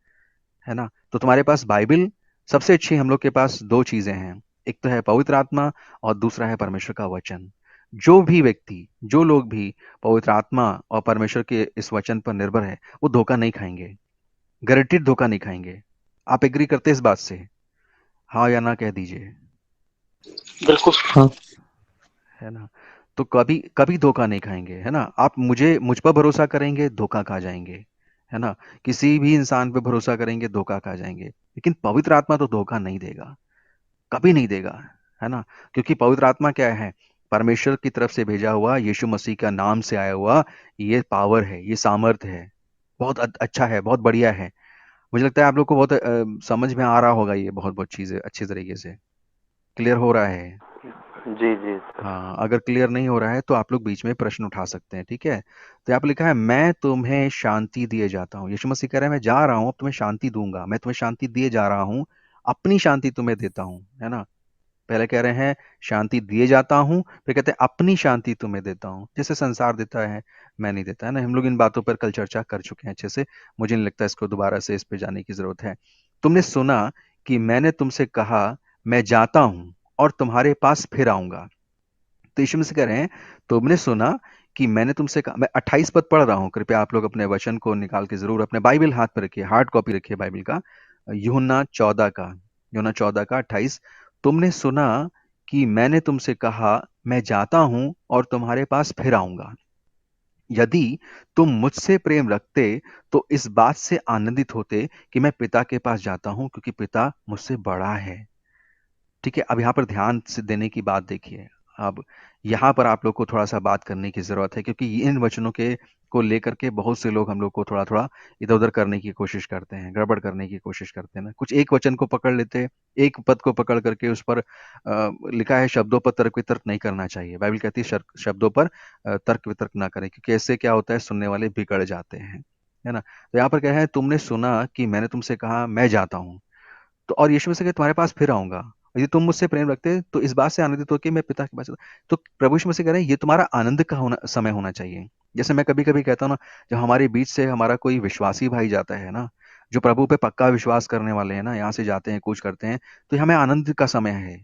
है ना? तो तुम्हारे पास बाइबल, सबसे अच्छी हम लोग के पास 2 चीज़ें हैं। एक तो है पवित्र आत्मा और दूसरा है परमेश्वर का वचन। जो भी व्यक्ति, जो लोग भी पवित्र आत्मा और परमेश्वर के इस वचन पर निर्भर है, वो धोखा नहीं खाएँगे। गारंटीड धोखा नहीं खाएँगे। आप एग्री करते हैं इस बात से? हाँ या ना कह दीजिए। बिल्कुल। हाँ। है ना? तो कभी कभी धोखा नहीं खाएँगे, है ना? आप मुझ पर भरोसा करेंगे, धोखा खा जाएँगे। है ना? किसी भी इंसान पे भरोसा करेंगे, धोखा खा जाएँगे। लेकिन पवित्र आत्मा तो धोखा नहीं देगा। कभी नहीं देगा, है ना? क्योंकि पवित्र आत्मा क्या है? परमेश्वर की तरफ से भेजा हुआ, यीशु मसीह का नाम से आया हुआ, ये पावर है, ये सामर्थ है। बहुत अच्छा है, बहुत बढ़िया है। मुझे लगता है आप लोग को बहुत समझ में आ रहा होगा ये बहुत-बहुत चीज़ें अच्छी तरीके से। क्लियर हो रहा है? जी जी सर। हाँ, अगर क्लियर नहीं हो रहा है तो आप लोग बीच में प्रश्न उठा सकते हैं, ठीक है? तो यहाँ पे लिखा है, मैं तुम्हें शांति दिए जाता हूँ। यीशु मसीह कह रहा है, मैं जा रहा हूँ, अब तुम्हें शांति दूँगा। मैं तुम्हें शांति दिए जा रहा हूँ, अपनी शांति तुम्हें देता हूँ, है ना? पहले कह रहे हैं शांति दिए जाता हूँ, फिर कहते हैं अपनी शांति तुम्हें देता हूँ। जैसे संसार देता है, मैं नहीं देता, है ना? हम लोग इन बातों पर कल चर्चा कर चुके हैं अच्छे से। मुझे नहीं लगता इसको दोबारा से इस पे जाने की ज़रूरत है। तुमने सुना कि मैंने तुमसे कहा, मैं जाता हूँ और तुम्हारे पास फिर आऊँगा। तो यीशु मसीह कह रहे हैं, तुमने सुना कि मैंने तुमसे कहा। मैं 28 पद पढ़ रहा हूँ, कृपया आप लोग अपने वचन को निकाल के ज़रूर अपने बाइबल हाथ पे रखिए, हार्ड कॉपी रखिए बाइबल का। यूहन्ना 14 का, यूहन्ना 14 का 28। तुमने सुना कि मैंने तुमसे कहा, मैं जाता हूँ और तुम्हारे पास फिर आऊँगा। यदि तुम मुझसे प्रेम रखते तो इस बात से आनंदित होते कि मैं पिता के पास जाता हूँ, क्योंकि पिता मुझसे बड़ा है। ठीक है, अब यहाँ पर ध्यान से देने की बात देखिए। अब यहाँ पर आप लोग को थोड़ा-सा बात करने की ज़रूरत है, क्योंकि इन वचनों के को लेकर के बहुत से लोग हम लोग को थोड़ा-थोड़ा इधर-उधर करने की कोशिश करते हैं, गड़बड़ करने की कोशिश करते हैं ना। कुछ एक वचन को पकड़ लेते हैं, एक पद को पकड़ करके उस पर लिखा है शब्दों पर तर्क-वितर्क नहीं करना चाहिए। बाइबल कहती है शब्दों पर तर्क-वितर्क ना करें, क्योंकि इससे क्या होता है, सुनने वाले बिगड़ जाते हैं। है ना? तो यहाँ पर क्या है, तुमने सुना कि मैंने तुमसे कहा, मैं जाता हूँ। तो और यीशु मसीह कहे, तुम्हारे पास फिर आऊँगा। यदि तुम मुझसे प्रेम रखते तो इस बात से आनंदित हो कि मैं पिता के पास चला। तो प्रभु यीशु मसीह कह रहे हैं, ये तुम्हारा आनंद का समय होना चाहिए। जैसे मैं कभी-कभी कहता हूँ ना, जब हमारे बीच से हमारा कोई विश्वासी भाई जाता है ना, जो प्रभु पे पक्का विश्वास करने वाले हैं ना, यहाँ से जाते हैं, कूच करते हैं, तो ये हमें आनंद का समय है।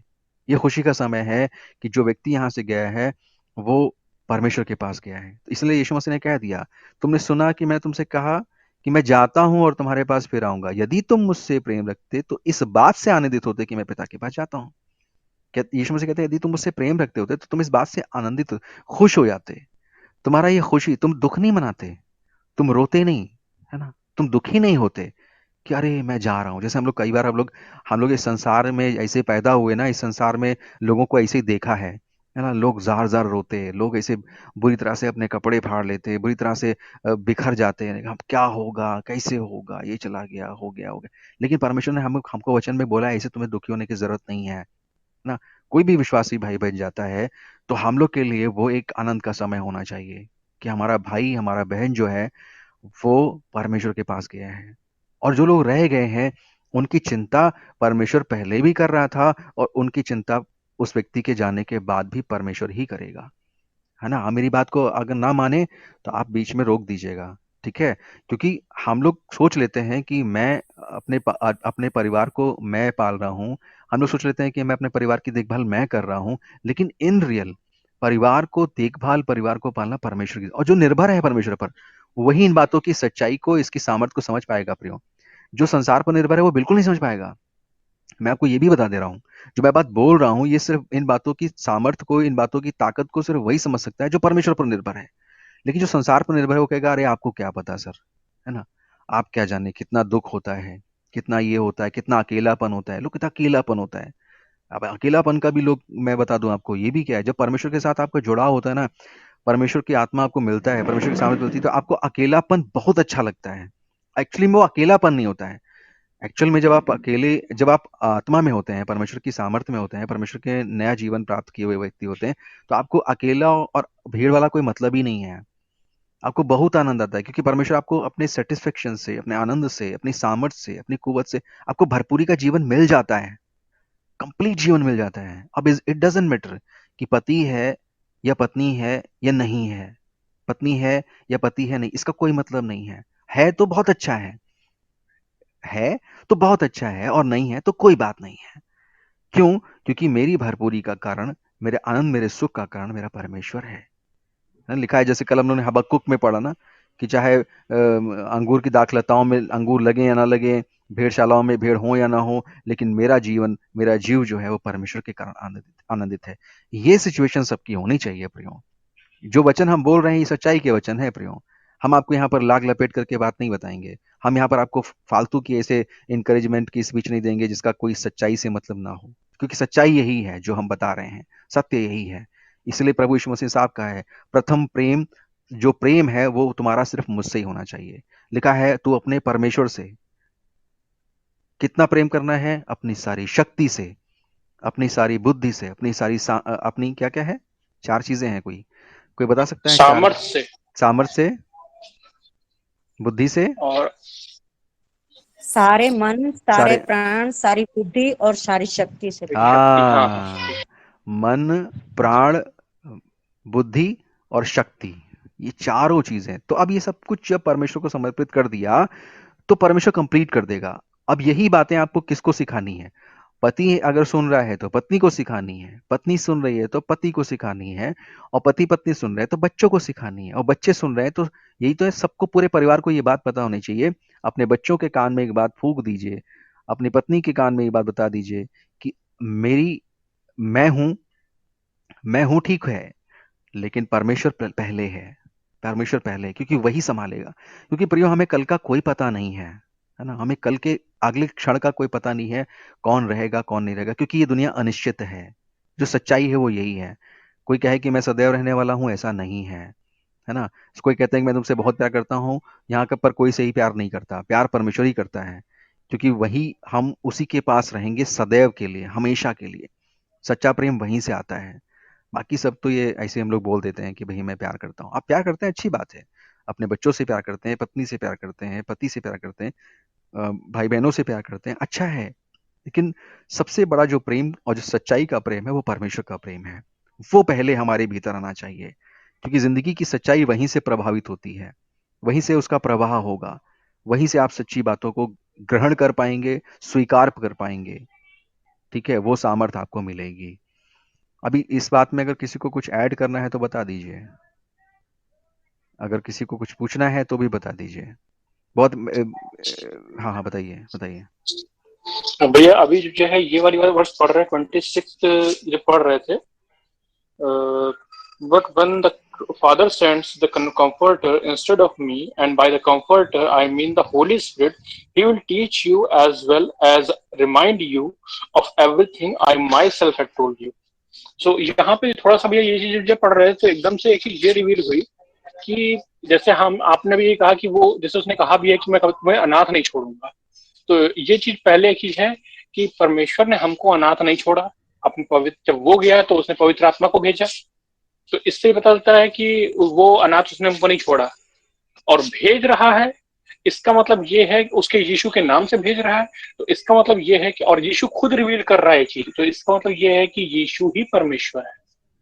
ये खुशी का समय है कि जो व्यक्ति यहाँ से गया है, वो परमेश्वर के पास गया है। तो इसलिए यीशु मसीह ने कह दिया, तुमने सुना कि मैंने तुमसे कहा कि मैं जाता हूँ और तुम्हारे पास फिर आऊँगा। यदि तुम मुझसे प्रेम रखते तो इस बात से आनंदित होते कि मैं पिता के पास जाता हूँ। यीशु मसीह कहते हैं, यदि तुम मुझसे प्रेम रखते होते तो तुम इस बात से आनंदित, खुश हो जाते। तुम्हारा ये खुशी, तुम दुःख नहीं मनाते, तुम रोते नहीं, है ना? तुम दुखी नहीं होते कि अरे मैं जा रहा हूँ। जैसे हम लोग इस संसार में ऐसे पैदा हुए ना, इस संसार में लोगों को ऐसे ही देखा है ना? लोग ज़ार-ज़ार रोते, लोग ऐसे बुरी तरह से अपने कपड़े फाड़ लेते, बुरी तरह से बिखर जाते हैं। अब क्या होगा? कैसे होगा? ये चला गया, हो गया, हो गया। लेकिन परमेश्वर ने हमको वचन में बोला है, ऐसे तुम्हें दुखी होने की ज़रूरत नहीं है। ना? कोई भी विश्वासी भाई बन जाता है, तो हम लोग के लिए वो एक आनंद का समय होना चाहिए कि हमारा भाई, हमारा बहन जो है, वो परमेश्वर के पास गया है। और जो लोग रह गए हैं, उनकी चिंता परमेश्वर पहले भी कर रहा था और उनकी चिंता उस व्यक्ति के जाने के बाद भी परमेश्वर ही करेगा। है ना? आप मेरी बात को अगर ना माने तो आप बीच में रोक दीजिएगा, ठीक है? क्योंकि हम लोग सोच लेते हैं कि मैं अपने परिवार को मैं पाल रहा हूँ। हम लोग सोच लेते हैं कि मैं अपने परिवार की देखभाल मैं कर रहा हूँ, लेकिन इन रियल परिवार को पालना परमेश्वर की, और जो निर्भर है परमेश्वर पर, वही इन बातों की सच्चाई को, इसकी सामर्थ्य को समझ पाएगा प्रियो। जो संसार पर निर्भर है वो बिल्कुल नहीं समझ पाएगा। मैं आपको ये भी बता दे रहा हूँ, जो मैं बात बोल रहा हूँ, ये सिर्फ इन बातों की सामर्थ्य को, इन बातों की ताकत को सिर्फ वही समझ सकता है जो परमेश्वर पर निर्भर है। लेकिन जो संसार पर निर्भर है वो कहेगा, अरे आपको क्या पता सर, है ना? आप क्या जाने कितना दुःख होता है, कितना ये होता है, कितना अकेलापन होता है। लोग, कितना अकेलापन होता है। अब अकेलापन का भी लोग, मैं बता दूँ आपको, ये भी क्या है, जब परमेश्वर के साथ आपका जुड़ाव होता है ना, परमेश्वर की आत्मा आपको मिलता है, परमेश्वर की सामर्थ मिलती है, तो आपको अकेलापन बहुत अच्छा लगता है। एक्चुअली में वो अकेलापन नहीं होता है। एक्चुअल में जब आप आत्मा में होते हैं, परमेश्वर की सामर्थ्य में होते हैं, परमेश्वर के नया जीवन प्राप्त किए हुए व्यक्ति होते हैं, तो आपको अकेला और भीड़ वाला कोई मतलब ही नहीं है। आपको बहुत आनंद आता है क्योंकि परमेश्वर आपको अपने सैटिस्फैक्शन से, अपने आनंद से, अपनी सामर्थ्य से, अपनी कुवत से आपको भरपूरी का जीवन मिल जाता है, कंप्लीट जीवन मिल जाता है। अब इट डजंट मैटर कि पति है या पत्नी है या नहीं है, पत्नी है या पति है नहीं, इसका कोई मतलब नहीं है। है तो बहुत अच्छा है तो बहुत अच्छा है, और नहीं है तो कोई बात नहीं है। क्यों? क्योंकि मेरी भरपूरी का कारण, मेरे आनंद, मेरे सुख का कारण मेरा परमेश्वर है ना। लिखा है, जैसे कल हम लोगों ने हबक्कुक में पढ़ा ना, कि चाहे अंगूर की दाखलताओं में अंगूर लगे या ना लगे, भेड़शालाओं में भेड़ हो या ना हो, लेकिन मेरा जीवन, मेरा जीव जो है वो परमेश्वर के कारण आनंदित आनंदित है। ये सिचुएशन सबकी होनी चाहिए प्रियो। जो वचन हम बोल रहे हैं ये सच्चाई के वचन है प्रियो। हम आपको यहाँ पर लाग लपेट करके बात नहीं बताएंगे। हम यहाँ पर आपको फालतू की ऐसे इंकरेजमेंट की स्पीच नहीं देंगे जिसका कोई सच्चाई से मतलब ना हो, क्योंकि सच्चाई यही है जो हम बता रहे हैं, सत्य यही है। इसलिए प्रभु यीशु मसीह साहब का है, प्रथम प्रेम, जो प्रेम है वो तुम्हारा सिर्फ मुझसे ही होना चाहिए। लिखा है, तू अपने परमेश्वर से कितना प्रेम करना है? अपनी सारी शक्ति से, अपनी सारी बुद्धि से, अपनी क्या क्या है, चार चीजें हैं, कोई कोई बता सकता है? चार। सामर्थ्य से सामर्थ्य से, बुद्धि से, और सारे मन, सारे सारे, प्राण, सारी बुद्धि और सारी शक्ति से। शक्ति। हाँ हाँ। मन, प्राण, बुद्धि और शक्ति, ये चारों चीजें। तो अब ये सब कुछ जब परमेश्वर को समर्पित कर दिया तो परमेश्वर कंप्लीट कर देगा। अब यही बातें आपको किसको सिखानी है? पति अगर सुन रहा है तो पत्नी को सिखानी है, पत्नी सुन रही है तो पति को सिखानी है, और पति पत्नी सुन रहे हैं तो बच्चों को सिखानी है, और बच्चे सुन रहे हैं तो यही तो है, सबको, पूरे परिवार को ये बात पता होनी चाहिए। अपने बच्चों के कान में एक बात फूंक दीजिए, अपनी पत्नी के कान में ये बात बता दीजिए कि मेरी मैं हूं मैं हूं ठीक है, लेकिन परमेश्वर पहले है, परमेश्वर पहले है, क्योंकि वही संभालेगा। क्योंकि प्रियो, हमें कल का कोई पता नहीं है ना। हमें कल के अगले क्षण का कोई पता नहीं है, कौन रहेगा कौन नहीं रहेगा, क्योंकि ये दुनिया अनिश्चित है। जो सच्चाई है वो यही है। कोई कहे कि मैं सदैव रहने वाला हूं, ऐसा नहीं है ना। कोई कहते हैं कि मैं तुमसे बहुत प्यार करता हूं, यहाँ पर कोई से ही प्यार नहीं करता, प्यार परमेश्वर ही करता है, क्योंकि वही, हम उसी के पास रहेंगे सदैव के लिए, हमेशा के लिए। सच्चा प्रेम वहीं से आता है। बाकी सब तो ये ऐसे हम लोग बोल देते हैं कि भाई मैं प्यार करता हूँ। आप प्यार करते हैं, अच्छी बात है। अपने बच्चों से प्यार करते हैं, पत्नी से प्यार करते हैं, पति से प्यार करते हैं, भाई बहनों से प्यार करते हैं, अच्छा है। लेकिन सबसे बड़ा जो प्रेम और जो सच्चाई का प्रेम है वो परमेश्वर का प्रेम है। वो पहले हमारे भीतर आना चाहिए, क्योंकि जिंदगी की सच्चाई वहीं से प्रभावित होती है, वहीं से उसका प्रवाह होगा, वहीं से आप सच्ची बातों को ग्रहण कर पाएंगे, स्वीकार कर पाएंगे। ठीक है, वो सामर्थ्य आपको मिलेगी। अभी इस बात में अगर किसी को कुछ ऐड करना है तो बता दीजिए, अगर किसी को कुछ पूछना है तो भी बता दीजिए। बहुत हाँ हाँ, बताइए बताइए। भैया अभी जो है ये वाली वर्ष पढ़ रहे हैं 26 जो पढ़ रहे थे, but when the Father sends the Comforter instead of me, and by the Comforter I mean the Holy Spirit, He will teach you as well as remind you of everything I myself had told you. So यहाँ पे थोड़ा सा भैया ये चीज जब पढ़ रहे थे तो एकदम से एक चीज ये रिवील हुई कि जैसे हम आपने भी ये कहा कि वो जैसे उसने कहा भी है कि मैं कभी तुम्हें अनाथ नहीं छोड़ूंगा। तो ये चीज पहले एक चीज है कि परमेश्वर ने हमको अनाथ नहीं छोड़ा। अपने पवित्र, जब वो गया तो उसने पवित्र आत्मा को भेजा, तो इससे पता चलता है कि वो अनाथ उसने हमको नहीं छोड़ा और भेज रहा है। इसका मतलब ये है कि उसके यीशु के नाम से भेज रहा है, तो इसका मतलब ये है कि, और यीशु खुद रिवील कर रहा है चीज, तो इसका मतलब ये है कि यीशु ही परमेश्वर है,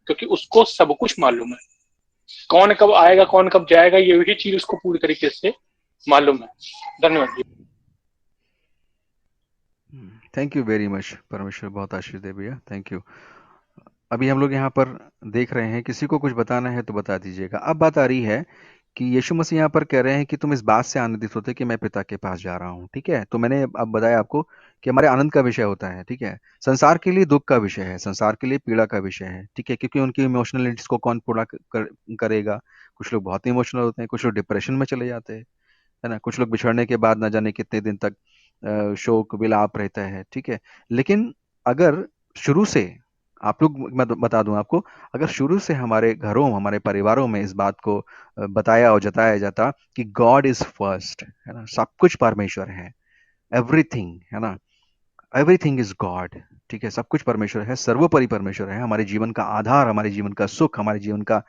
क्योंकि उसको सब कुछ मालूम है। कौन कब आएगा, कौन कब जाएगा, ये भी चीज उसको पूरी तरीके से मालूम है। धन्यवाद। Thank you very much. परमेश्वर बहुत आशीष दे भैया, थैंक यू। अभी हम लोग यहाँ पर देख रहे हैं, किसी को कुछ बताना है तो बता दीजिएगा। अब बात आ रही है कि यीशु मसीह यहाँ पर कह रहे हैं कि तुम इस बात से आनंदित होते कि मैं पिता के पास जा रहा हूँ। ठीक है, तो मैंने अब बताया आपको कि हमारे आनंद का विषय होता है। ठीक है, संसार के लिए दुख का विषय है, संसार के लिए पीड़ा का विषय है। ठीक है, क्योंकि उनकी इमोशनल नीड्स को कौन पूरा करेगा। कुछ लोग बहुत इमोशनल होते हैं, कुछ लोग डिप्रेशन में चले जाते हैं, है ना। कुछ लोग बिछड़ने के बाद न जाने कितने दिन तक शोक विलाप रहता है। ठीक है, लेकिन अगर शुरू से आप लोग, मैं बता दूं आपको, अगर शुरू से हमारे घरों, हमारे परिवारों में इस बात को बताया और जताया जाता कि गॉड इज फर्स्ट, है ना, सब कुछ परमेश्वर है, एवरीथिंग, है ना? एवरीथिंग इज गॉड, ठीक है? सब कुछ परमेश्वर है, सर्वोपरि परमेश्वर है, हमारे जीवन का आधार, हमारे जीवन का सुख, हमारे जीवन का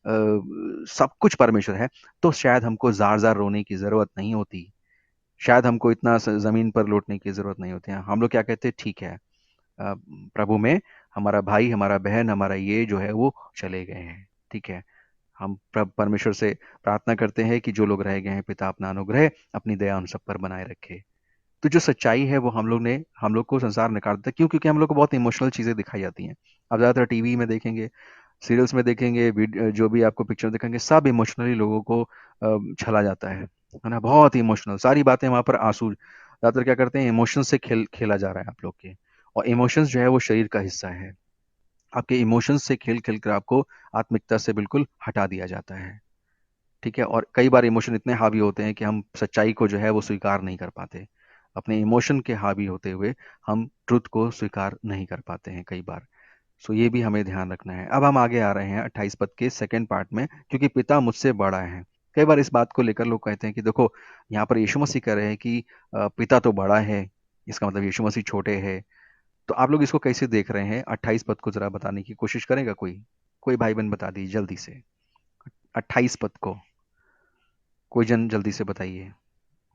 सब कुछ परमेश्वर है। तो शायद हमको जार जार रोने की जरूरत नहीं होती, शायद हमको इतना जमीन पर लौटने की जरूरत नहीं होती है। हम लोग क्या कहते हैं, ठीक है, प्रभु में हमारा भाई, हमारा बहन, हमारा ये जो है वो चले गए हैं, ठीक है? हम परमेश्वर से प्रार्थना करते हैं कि जो लोग रह गए हैं, पिता अपना अनुग्रह, अपनी दया उन सब पर बनाए रखे। तो जो सच्चाई है वो हम लोग को संसार नकार देता है। क्यों? क्योंकि हम लोग को बहुत इमोशनल चीज़ें दिखाई जाती हैं। आप ज़्यादातर टीवी में देखेंगे, सीरियल्स में देखेंगे, जो भी आपको पिक्चर दिखाएंगे, सब इमोशनली लोगों को छला जाता है ना? बहुत इमोशनल सारी बातें वहाँ पर, आंसू ज़्यादातर क्या करते हैं, इमोशंस से खेला जा रहा है आप लोग के। और इमोशंस जो है वो शरीर का हिस्सा है। आपके इमोशंस से खेल खेल कर आपको आत्मिकता से बिल्कुल हटा दिया जाता है, ठीक है? और कई बार इमोशन इतने हावी होते हैं कि हम सच्चाई को जो है वो स्वीकार नहीं कर पाते। अपने इमोशन के हावी होते हुए हम ट्रुथ को स्वीकार नहीं कर पाते हैं कई बार। सो ये भी हमें ध्यान रखना है। अब हम आगे आ रहे हैं 28 पद के सेकंड पार्ट में, क्योंकि पिता मुझसे बड़ा है। कई बार इस बात को लेकर लोग कहते हैं कि देखो, यहाँ पर यीशु मसीह कह रहे हैं कि पिता तो बड़ा है, इसका मतलब यीशु मसीह छोटे हैं। तो आप लोग इसको कैसे देख रहे हैं? 28 पद को जरा बताने की कोशिश करेगा कोई? कोई भाई बहन बता दीजिए जल्दी से 28 पद को। कोई जन जल्दी से बताइए,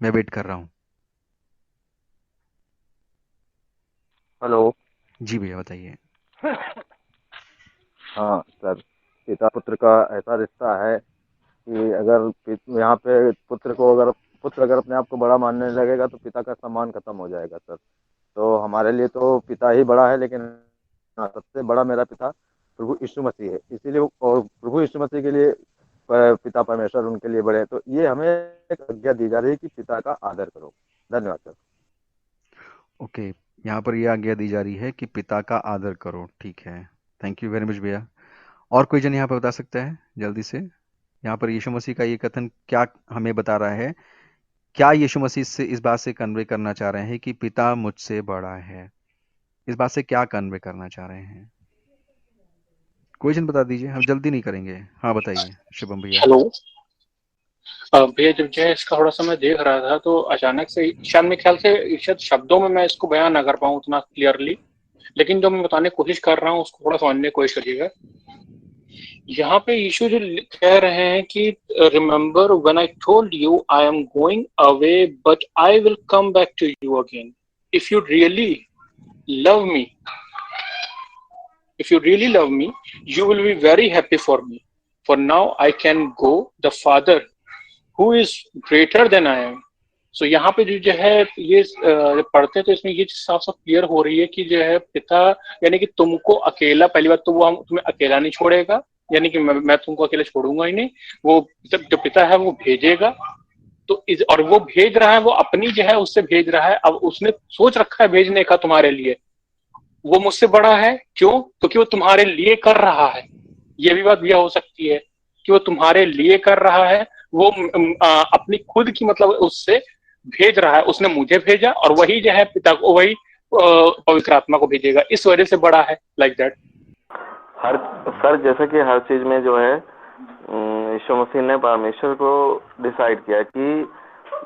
मैं वेट कर रहा हूँ। हेलो। जी भैया बताइए। हाँ सर, पिता पुत्र का ऐसा रिश्ता है कि अगर यहाँ पे पुत्र अगर अपने आप को बड़ा मानने लगेगा तो पिता का सम्मान खत्म हो जाएगा सर। तो हमारे लिए तो पिता ही बड़ा है, लेकिन हाँ, सबसे बड़ा मेरा पिता प्रभु यीशु मसीह है। इसीलिए और प्रभु यीशु मसीह के लिए पिता परमेश्वर उनके लिए बड़े हैं। तो ये हमें एक आज्ञा दी जा रही है कि पिता का आदर करो। धन्यवाद सर। ओके, यहाँ पर यह आज्ञा दी जा रही है कि पिता का आदर करो, ठीक है? थैंक यू वेरी मच भैया। और कोई जन यहाँ पर बता सकता है जल्दी से, यहाँ पर यीशु मसीह का ये कथन क्या हमें बता रहा है? क्या यीशु मसीह से इस बात से कन्वे करना चाह रहे हैं कि पिता मुझसे बड़ा है? इस बात से क्या कन्वे करना चाह रहे हैं? कोई जन बता दीजिए, हम जल्दी नहीं करेंगे। हाँ बताइए शुभम भैया। हेलो। भैया, जब जो है इसका थोड़ा सा मैं देख रहा था तो अचानक से शायद मेरे ख्याल से शायद शब्दों में मैं इसको बयान ना कर पाऊँ उतना क्लियरली, लेकिन जो मैं बताने की कोशिश कर रहा हूँ उसको थोड़ा समझने की कोशिश करिएगा। यहाँ पे यीशु जो कह रहे हैं कि remember when I told you I am going away but I will come back to you again. If you really love me, if you really love me, you will be very happy for me. For now I can go, the Father who is greater than I am. So यहाँ पे जो है ये पढ़ते हैं तो इसमें ये साफ साफ क्लियर हो रही है कि जो है पिता यानी कि तुमको अकेला, पहली बात तो वो तुम्हें अकेला नहीं छोड़ेगा, यानी कि मैं तुमको अकेला छोड़ूंगा ही नहीं। वो जो पिता है वो भेजेगा। तो और वो भेज रहा है, वो अपनी जो है उससे भेज रहा है। अब उसने सोच रखा है भेजने का तुम्हारे लिए। वो मुझसे बड़ा है क्यों? क्योंकि वो तुम्हारे लिए कर रहा है। ये भी बात यह हो सकती है कि वो तुम्हारे लिए कर रहा है। वो अपनी खुद की मतलब उससे भेज रहा है। उसने मुझे भेजा और वही जो है पिता को, वही पवित्र आत्मा को भेजेगा। इस वजह से बड़ा है, लाइक दैट। हर सर, जैसे कि हर चीज में जो है यीशु मसीह ने परमेश्वर को डिसाइड किया कि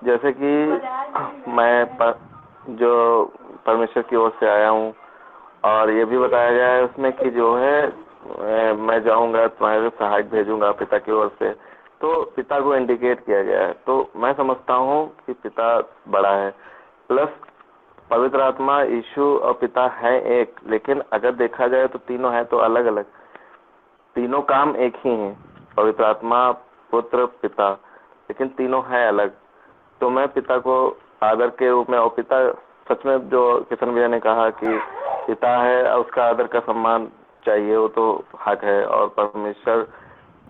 जैसे कि जो परमेश्वर की ओर से आया हूँ, और ये भी बताया गया है उसमें कि जो है मैं जाऊंगा तुम्हारे सहायक भेजूंगा पिता की ओर से। तो पिता को इंडिकेट किया गया है। तो मैं समझता हूँ कि पिता बड़ा है। प्लस पवित्र आत्मा, यीशु और पिता है एक, लेकिन अगर देखा जाए तो तीनों है तो अलग अलग। तीनों काम एक ही हैं, पवित्र आत्मा, पुत्र, पिता, लेकिन तीनों है अलग। तो मैं पिता को आदर के रूप में, और पिता सच में जो किशन भैया ने कहा कि पिता है उसका आदर का सम्मान चाहिए, वो तो हक है। और परमेश्वर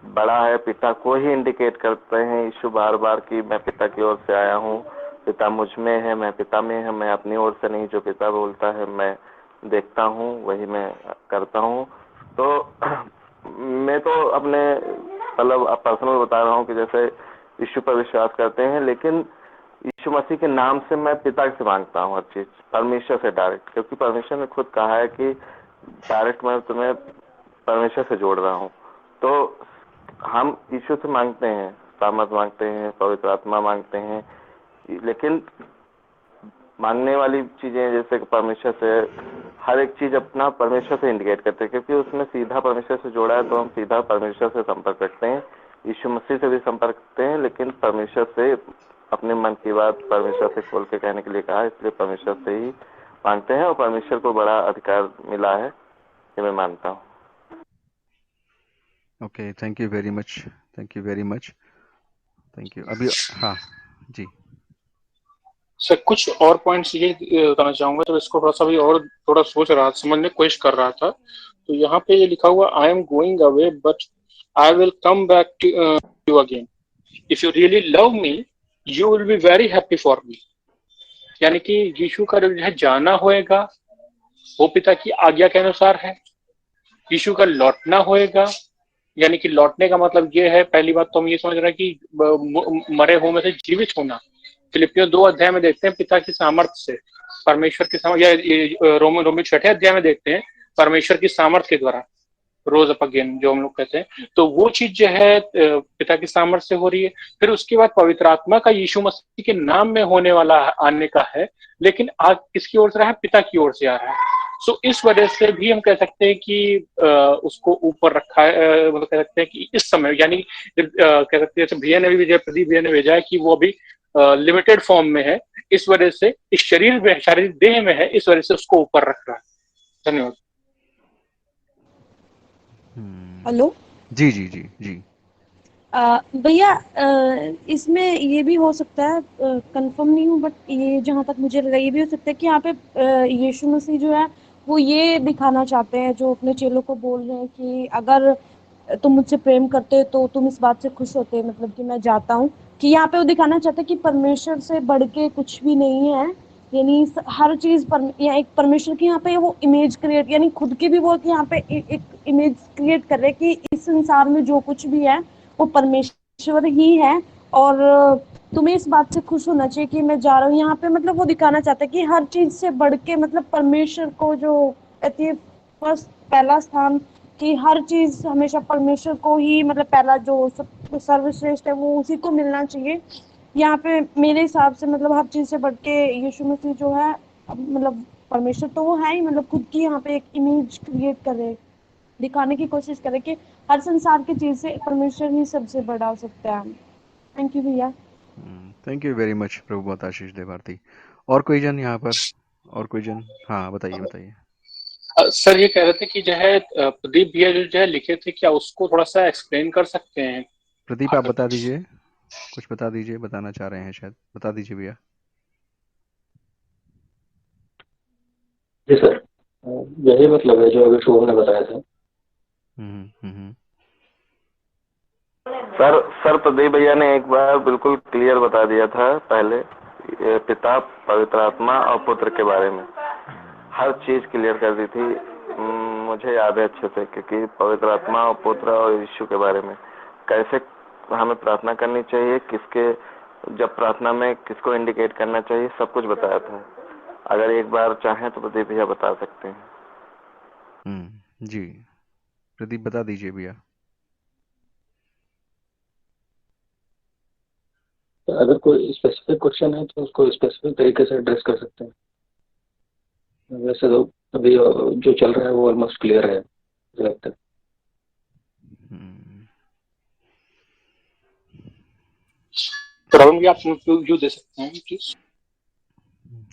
बड़ा है, पिता को ही इंडिकेट करते हैं यीशु बार बार कि मैं पिता की ओर से आया हूँ, पिता मुझ में है, मैं पिता में है। मैं अपनी ओर से नहीं, जो पिता बोलता है मैं देखता हूँ वही मैं करता हूँ। तो मैं तो अपने मतलब पर्सनल बता रहा हूँ कि जैसे यीशु पर विश्वास करते हैं, लेकिन यीशु मसीह के नाम से मैं पिता से मांगता हूँ हर चीज, परमेश्वर से डायरेक्ट, क्योंकि परमेश्वर ने खुद कहा है कि डायरेक्ट मैं तुम्हें परमेश्वर से जोड़ रहा हूँ। तो हम यीशु से मांगते हैं, सामर्थ मांगते हैं, पवित्र आत्मा मांगते हैं, लेकिन मांगने वाली चीजें जैसे कि परमेश्वर से हर एक चीज अपना परमेश्वर से इंडिकेट करते हैं, क्योंकि उसमें सीधा परमेश्वर से जोड़ा है, तो हम सीधा परमेश्वर से संपर्क रखते हैं। यीशु मसीह से भी संपर्क रखते हैं, लेकिन परमेश्वर से अपने मन की बात परमेश्वर से खोल के कहने के लिए कहा, इसलिए परमेश्वर से ही मांगते हैं और परमेश्वर को बड़ा अधिकार मिला है, ये मैं मानता हूँ। Okay, thank you very much, thank you very much, thank you. अभी हाँ जी, सर कुछ और पॉइंट्स ये बताना चाहूंगा, तो इसको थोड़ा सा भी और थोड़ा सोच रहा था, समझने की कोशिश कर रहा था। तो यहाँ पे ये लिखा हुआ, I am going away but I will come back to you again, if you really love me you will be very happy for me. यानी कि यीशु का जो है जाना होएगा वो पिता की आज्ञा के अनुसार है। यीशु का लौटना होएगा, यानी कि लौटने का मतलब ये है, पहली बात तो हम ये समझ रहे हैं कि मरे हुए में से जीवित होना। फिलिपियों 2 अध्याय में देखते हैं पिता की सामर्थ्य से, परमेश्वर की सामर्थ्य, या रोमी 6 अध्याय में देखते हैं परमेश्वर की सामर्थ्य के द्वारा रोज अप अगेन जो हम लोग कहते हैं। तो वो चीज जो है पिता की सामर्थ्य से हो रही है। फिर उसके बाद पवित्र आत्मा का यीशु मसीह के नाम में होने वाला आने का है, लेकिन आज किसकी ओर से रहा है? पिता की ओर से आ रहा है। सो इस वजह से भी हम कह सकते हैं कि उसको ऊपर रखा है, मतलब कह सकते हैं कि इस समय, यानी कह सकते हैं जैसे भैया ने भी भेजा, प्रदीप भैया ने भेजा है कि वो अभी लिमिटेड फॉर्म में है, इस वजह से इस शरीर में, शारीरिक देह में है, इस वजह से उसको ऊपर रख रहा है। धन्यवाद। हेलो जी जी जी जी, भैया, इसमें ये भी हो सकता है, कंफर्म नहीं हूँ, बट ये जहाँ तक मुझे लगा, ये भी हो सकता है कि यहाँ पे यीशु मसीह जो है वो ये दिखाना चाहते हैं, जो अपने चेलों को बोल रहे हैं कि अगर तुम मुझसे प्रेम करते हो तो तुम इस बात से खुश होते, मतलब कि मैं जाता हूँ, कि यहाँ पे वो दिखाना चाहते हैं कि परमेश्वर से बढ़ के कुछ भी नहीं है। यानी हर चीज या एक परमेश्वर की यहाँ पे वो इमेज क्रिएट, यानी खुद की भी वो कि यहाँ पे एक इमेज क्रिएट कर रहे हैं कि इस संसार में जो कुछ भी है वो परमेश्वर ही है, और तुम्हें इस बात से खुश होना चाहिए कि मैं जा रहा हूँ। यहाँ पे मतलब वो दिखाना चाहता है कि हर चीज से बढ़ के, मतलब परमेश्वर को जो कहती है फर्स्ट, पहला स्थान, कि हर चीज हमेशा परमेश्वर को ही, मतलब पहला जो सब सर्वश्रेष्ठ है वो उसी को मिलना चाहिए। यहाँ पे मेरे हिसाब से मतलब हर चीज से बढ़ के यीशु मसीह जो है, मतलब परमेश्वर तो वो है ही, मतलब खुद की यहाँ पे एक इमेज क्रिएट कर रहे, दिखाने की कोशिश करे कि हर संसार की चीज से परमेश्वर ही सबसे बड़ा हो सकता है। थैंक यू भैया। थैंक यू वेरी मच प्रभु बहुत आशीष दे भारती। और कोई जन यहाँ पर, और कोई जन? हाँ बताइए बताइए। सर ये कह रहे थे कि जो है प्रदीप भैया जो है लिखे थे, क्या उसको थोड़ा सा एक्सप्लेन कर सकते हैं? प्रदीप आप बता दीजिए, कुछ बता दीजिए, बताना चाह रहे हैं शायद, बता दीजिए भैया। जी सर, यही मतलब है जो अभी शुभम ने बताया था। हम्म। सर प्रदीप भैया ने एक बार बिल्कुल क्लियर बता दिया था पहले, ये पिता, पवित्र आत्मा और पुत्र के बारे में हर चीज क्लियर कर दी थी। मुझे याद है अच्छे से, क्योंकि पवित्र आत्मा और पुत्र और यीशु के बारे में कैसे हमें प्रार्थना करनी चाहिए, किसके, जब प्रार्थना में किसको इंडिकेट करना चाहिए, सब कुछ बताया था। अगर एक बार चाहें तो प्रदीप भैया बता सकते हैं। जी प्रदीप बता दीजिए भैया। अगर कोई स्पेसिफिक क्वेश्चन है तो उसको स्पेसिफिक तरीके से एड्रेस कर सकते हैं। वैसे तो अभी जो चल रहा है वो ऑलमोस्ट क्लियर है मुझे लगता है। राहुल भी आप व्यू दे सकते हैं प्लीज।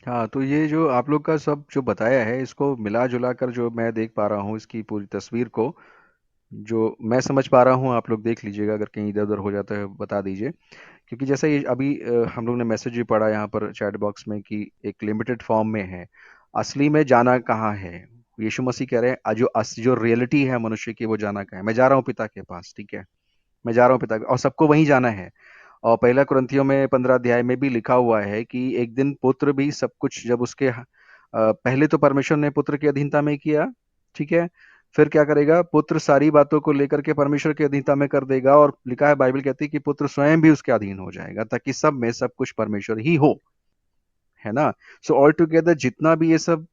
हाँ, तो ये जो आप लोग का सब जो बताया है, इसको मिला जुला कर जो मैं देख पा रहा हूँ, इसकी पूरी तस्वीर को जो मैं समझ पा रहा हूँ, आप लोग देख लीजिएगा, अगर कहीं इधर उधर हो जाता है बता दीजिए। क्योंकि जैसा ये अभी हम लोग ने मैसेज भी पढ़ा यहाँ पर चैट बॉक्स में कि एक लिमिटेड फॉर्म में है, असली में जाना कहाँ है? यीशु मसीह कह रहे हैं जो रियलिटी है मनुष्य की, वो जाना कहाँ है? मैं जा रहा हूँ पिता के पास, ठीक है, मैं जा रहा हूँ पिता के, और सबको वहीं जाना है। और पहला कुरिन्थियों में 15 अध्याय में भी लिखा हुआ है कि एक दिन पुत्र भी सब कुछ, जब उसके पहले तो परमेश्वर ने पुत्र की अधीनता में किया, ठीक है, फिर क्या करेगा? पुत्र सारी बातों को लेकर के परमेश्वर की अधीनता में कर देगा, और लिखा है, बाइबल कहती है कि पुत्र स्वयं भी उसके अधीन हो जाएगा, ताकि सब में सब कुछ परमेश्वर ही हो, है ना? सो ऑल टुगेदर जितना भी ये सब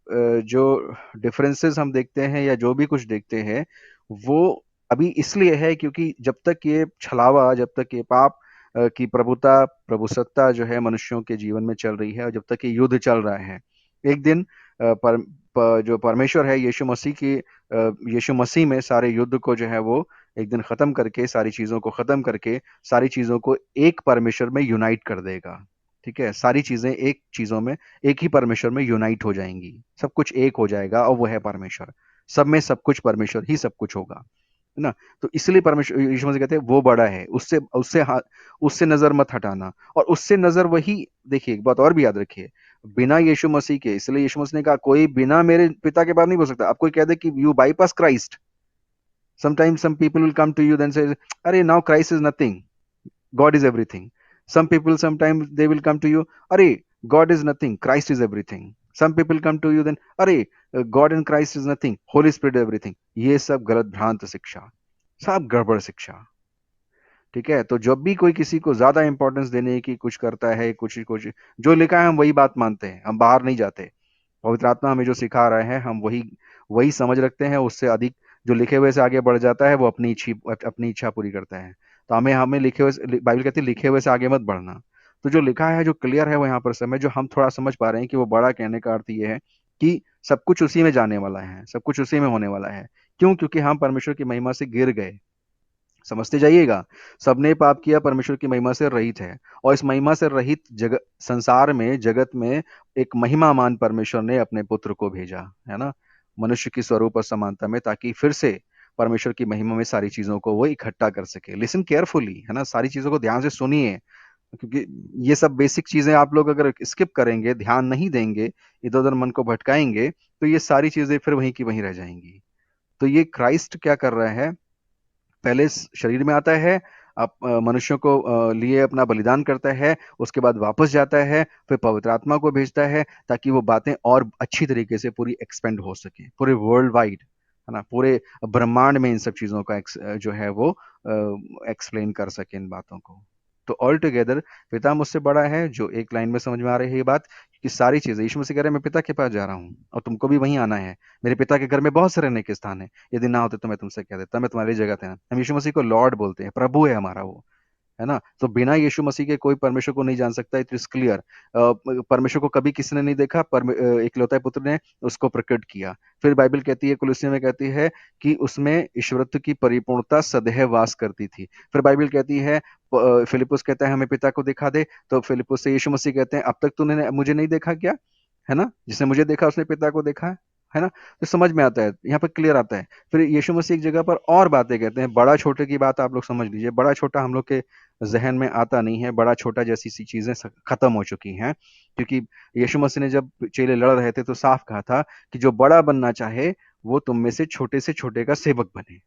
जो डिफरेंसेस हम देखते हैं या जो भी कुछ देखते हैं, वो अभी इसलिए है क्योंकि जब तक ये छलावा, जब तक ये पाप कि प्रभुसत्ता जो है मनुष्यों के जीवन में चल रही है, और जब तक ये युद्ध चल रहा है, एक दिन जो परमेश्वर है यीशु मसीह में सारे युद्ध को जो है वो एक दिन खत्म करके, सारी चीजों को खत्म करके, सारी चीजों को एक परमेश्वर में यूनाइट कर देगा। ठीक है, सारी चीजें एक ही परमेश्वर में यूनाइट हो जाएंगी, सब कुछ एक हो जाएगा, और वो है परमेश्वर। सब में सब कुछ परमेश्वर ही सब कुछ होगा, है ना। तो इसलिए परमेश्वर यीशु मसीह कहते हैं वो बड़ा है, उससे उससे उससे नजर मत हटाना। और उससे नजर वही, देखिए एक बात और भी याद रखिए, बिना यीशु मसीह के, इसलिए यीशु मसीह ने कहा कोई बिना मेरे पिता के पास नहीं हो सकता। आप कोई कह दे कि you bypass Christ, sometimes some people will come to you then say, अरे now Christ is nothing, God is everything. Some people sometimes they will come to you, अरे God is nothing, Christ is everything. Some people come to you then, अरे God and Christ is nothing, Holy Spirit is everything. ये सब गलत भ्रांत शिक्षा, सब गड़बड़ शिक्षा। ठीक है, तो जब भी कोई किसी को ज्यादा इंपॉर्टेंस देने की कुछ करता है, कुछ कुछ जो लिखा है हम वही बात मानते हैं, हम बाहर नहीं जाते। पवित्र आत्मा हमें जो सिखा रहा है हम वही वही समझ रखते हैं, उससे अधिक जो लिखे हुए से आगे बढ़ जाता है वो अपनी इच्छा पूरी करता है। तो हमें हमें लिखे हुए, बाइबल कहती है लिखे हुए से आगे मत बढ़ना। तो जो लिखा है, जो क्लियर है वो यहाँ पर समय जो हम थोड़ा समझ पा रहे हैं कि वो बड़ा कहने का अर्थ ये है कि सब कुछ उसी में जाने वाला है, सब कुछ उसी में होने वाला है। क्यों? क्योंकि हम परमेश्वर की महिमा से गिर गए। समझते जाइएगा, सबने पाप किया, परमेश्वर की महिमा से रहित है, और इस महिमा से रहित संसार में, जगत में एक महिमामान परमेश्वर ने अपने पुत्र को भेजा, है ना, मनुष्य की स्वरूप और समानता में, ताकि फिर से परमेश्वर की महिमा में सारी चीजों को वो इकट्ठा कर सके। लिसन केयरफुली, है ना, सारी चीजों को ध्यान से सुनिए, क्योंकि ये सब बेसिक चीजें आप लोग अगर स्किप करेंगे, ध्यान नहीं देंगे, इधर उधर मन को भटकाएंगे, तो ये सारी चीजें फिर वहीं की वहीं रह जाएंगी। तो ये क्राइस्ट क्या कर रहा है, पहले शरीर में आता है, मनुष्यों को लिए अपना बलिदान करता है, उसके बाद वापस जाता है, फिर पवित्र आत्मा को भेजता है ताकि वो बातें और अच्छी तरीके से पूरी एक्सपेंड हो सके, पूरे वर्ल्ड वाइड, है ना, पूरे ब्रह्मांड में इन सब चीजों का जो है वो एक्सप्लेन कर सके इन बातों को। तो ऑल टुगेदर पिता मुझसे बड़ा है, जो एक लाइन में समझ में आ रही है ये बात कि सारी चीजें, यीशु मसीह कह रहे हैं मैं पिता के पास जा रहा हूँ और तुमको भी वहीं आना है, मेरे पिता के घर में बहुत से रहने के स्थान है, यदि ना होते तो मैं तुमसे कह देता, मैं तुम्हारी जगह थे ना। हम यीशु मसीह को लॉर्ड बोलते हैं, प्रभु है हमारा वो, है ना। तो बिना यीशु मसीह के कोई परमेश्वर को नहीं जान सकता, इट इज क्लियर। परमेश्वर को कभी किसी ने नहीं देखा, इकलौता पुत्र ने उसको प्रकट किया। फिर बाइबल कहती है, कुलुस्सियों में कहती है कि उसमें ईश्वरत्व की परिपूर्णता सदैव वास करती थी। फिर बाइबल कहती है, फिलिपुस कहता है हमें पिता को दिखा दे, तो फिलिपुस से यीशु मसीह कहते हैं अब तक तूने मुझे नहीं देखा क्या, है ना, जिसने मुझे देखा उसने पिता को देखा है ना। तो समझ में आता है, यहाँ पर क्लियर आता है। फिर यीशु मसीह एक जगह पर और बातें कहते हैं, बड़ा छोटे की बात आप लोग समझ लीजिए, बड़ा छोटा हम लोग के जहन में आता नहीं है, बड़ा छोटा जैसी सी चीजें खत्म हो चुकी हैं, क्योंकि यीशु मसीह ने जब चेले लड़ रहे थे तो साफ कहा था कि जो बड़ा बनना चाहे वो तुम में से छोटे का सेवक बने।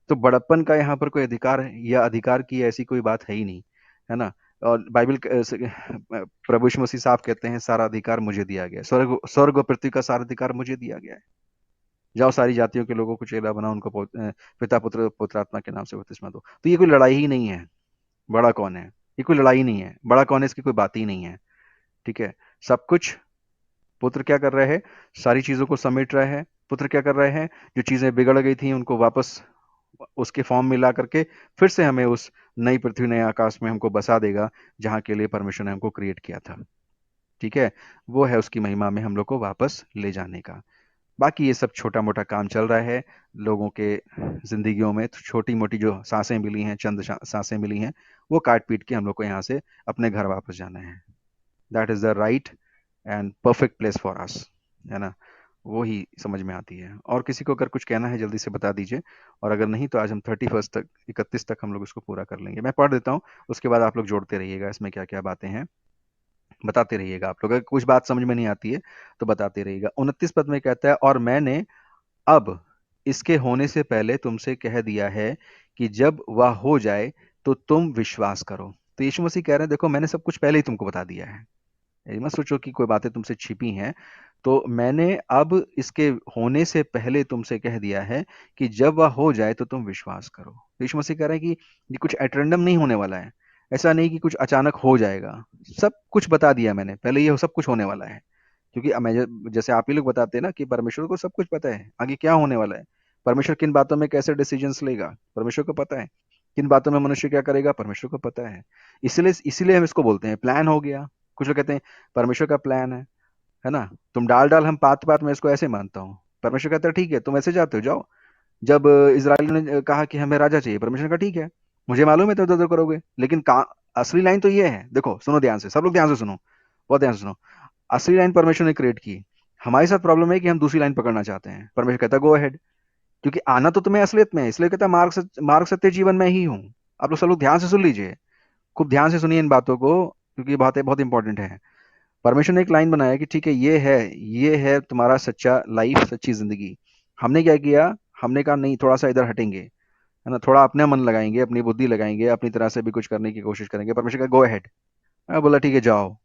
तो बड़प्पन का यहाँ पर कोई अधिकार या अधिकार की ऐसी कोई बात है ही नहीं, है ना। और बाइबल प्रभु यीशु मसीह साफ कहते हैं सारा अधिकार मुझे दिया गया है, स्वर्ग और पृथ्वी का सारा अधिकार मुझे दिया गया है। जाओ सारी जातियों के लोगों को चेला बनाओ, उनको पिता पुत्र पवित्र आत्मा के नाम से बपतिस्मा दो। तो ये कोई लड़ाई ही नहीं है, बड़ा कौन है, ये कोई लड़ाई नहीं है, बड़ा कौन है इसकी कोई बात ही नहीं है। ठीक है, सब कुछ पुत्र क्या कर रहे हैं, सारी चीजों को समेट रहे हैं। पुत्र क्या कर रहे हैं, जो चीजें बिगड़ गई थी उनको वापस उसके फॉर्म में ला करके फिर से हमें उस नई पृथ्वी नए आकाश में हमको बसा देगा जहां के लिए परमेश्वर ने हमको क्रिएट किया था। ठीक है, वो है उसकी महिमा में हम लोग को वापस ले जाने का। बाकी ये सब छोटा मोटा काम चल रहा है लोगों के जिंदगियों में, तो छोटी मोटी जो सांसें मिली हैं, चंद सांसें मिली हैं, वो काट पीट के हम लोग को यहाँ से अपने घर वापस जाना है। That is the right and perfect place for us, है ना, वो ही समझ में आती है। और किसी को अगर कुछ कहना है जल्दी से बता दीजिए, और अगर नहीं तो आज हम 31 तक 31 तक हम लोग इसको पूरा कर लेंगे। मैं पढ़ देता हूँ, उसके बाद आप लोग जोड़ते रहिएगा इसमें क्या क्या बातें हैं, बताते रहिएगा। आप लोग अगर कुछ बात समझ में नहीं आती है तो बताते रहिएगा। 29 पद में कहता है, और मैंने अब इसके होने से पहले तुमसे कह दिया है कि जब वह हो जाए तो तुम विश्वास करो। तो यीशु मसीह कह रहे हैं देखो मैंने सब कुछ पहले ही तुमको बता दिया है, ये मत सोचो कि कोई बातें तुमसे छिपी हैं। तो मैंने अब इसके होने से पहले तुमसे कह दिया है कि जब वह हो जाए तो तुम विश्वास करो। यीशु मसीह कह रहे हैं कि ये कुछ एटरेंडम नहीं होने वाला है, ऐसा नहीं कि कुछ अचानक हो जाएगा, सब कुछ बता दिया मैंने पहले, ये सब कुछ होने वाला है। क्योंकि मैं जैसे आप ही लोग बताते हैं ना कि परमेश्वर को सब कुछ पता है आगे क्या होने वाला है, परमेश्वर किन बातों में कैसे डिसीजंस लेगा, परमेश्वर को पता है। किन बातों में मनुष्य क्या करेगा परमेश्वर को पता है। इसीलिए हम इसको बोलते हैं प्लान हो गया। कुछ लोग कहते हैं परमेश्वर का प्लान है ना। तुम डाल डाल हम पात पात में इसको ऐसे मानता हूँ। परमेश्वर कहता है ठीक है तुम ऐसे जाते हो जाओ। जब इजराइल ने कहा कि हमें राजा चाहिए, परमेश्वर का ठीक है मुझे मालूम है तो इधर करोगे, लेकिन असली लाइन तो ये है। देखो सुनो ध्यान से, सब लोग ध्यान से सुनो, बहुत ध्यान से सुनो। असली लाइन परमेश्वर ने क्रिएट की। हमारे साथ प्रॉब्लम है कि हम दूसरी लाइन पकड़ना चाहते हैं। परमेश्वर कहता है गो अहेड, क्योंकि आना तो तुम्हें असलियत में है, इसलिए कहता है मार्ग सत्य जीवन में ही हूँ। आप लोग सब लोग ध्यान से सुन लीजिए, खूब ध्यान से सुनिए इन बातों को, क्योंकि ये बातें बहुत इंपॉर्टेंट है। परमेश्वर ने एक लाइन बनाया कि ठीक है ये है तुम्हारा सच्चा लाइफ, सच्ची जिंदगी। हमने क्या किया, हमने कहा नहीं थोड़ा सा इधर हटेंगे, है ना, थोड़ा अपना मन लगाएंगे, अपनी बुद्धि लगाएंगे, अपनी तरह से भी कुछ करने की कोशिश करेंगे। परमेश्वर का गो अहेड, बोला ठीक है जाओ।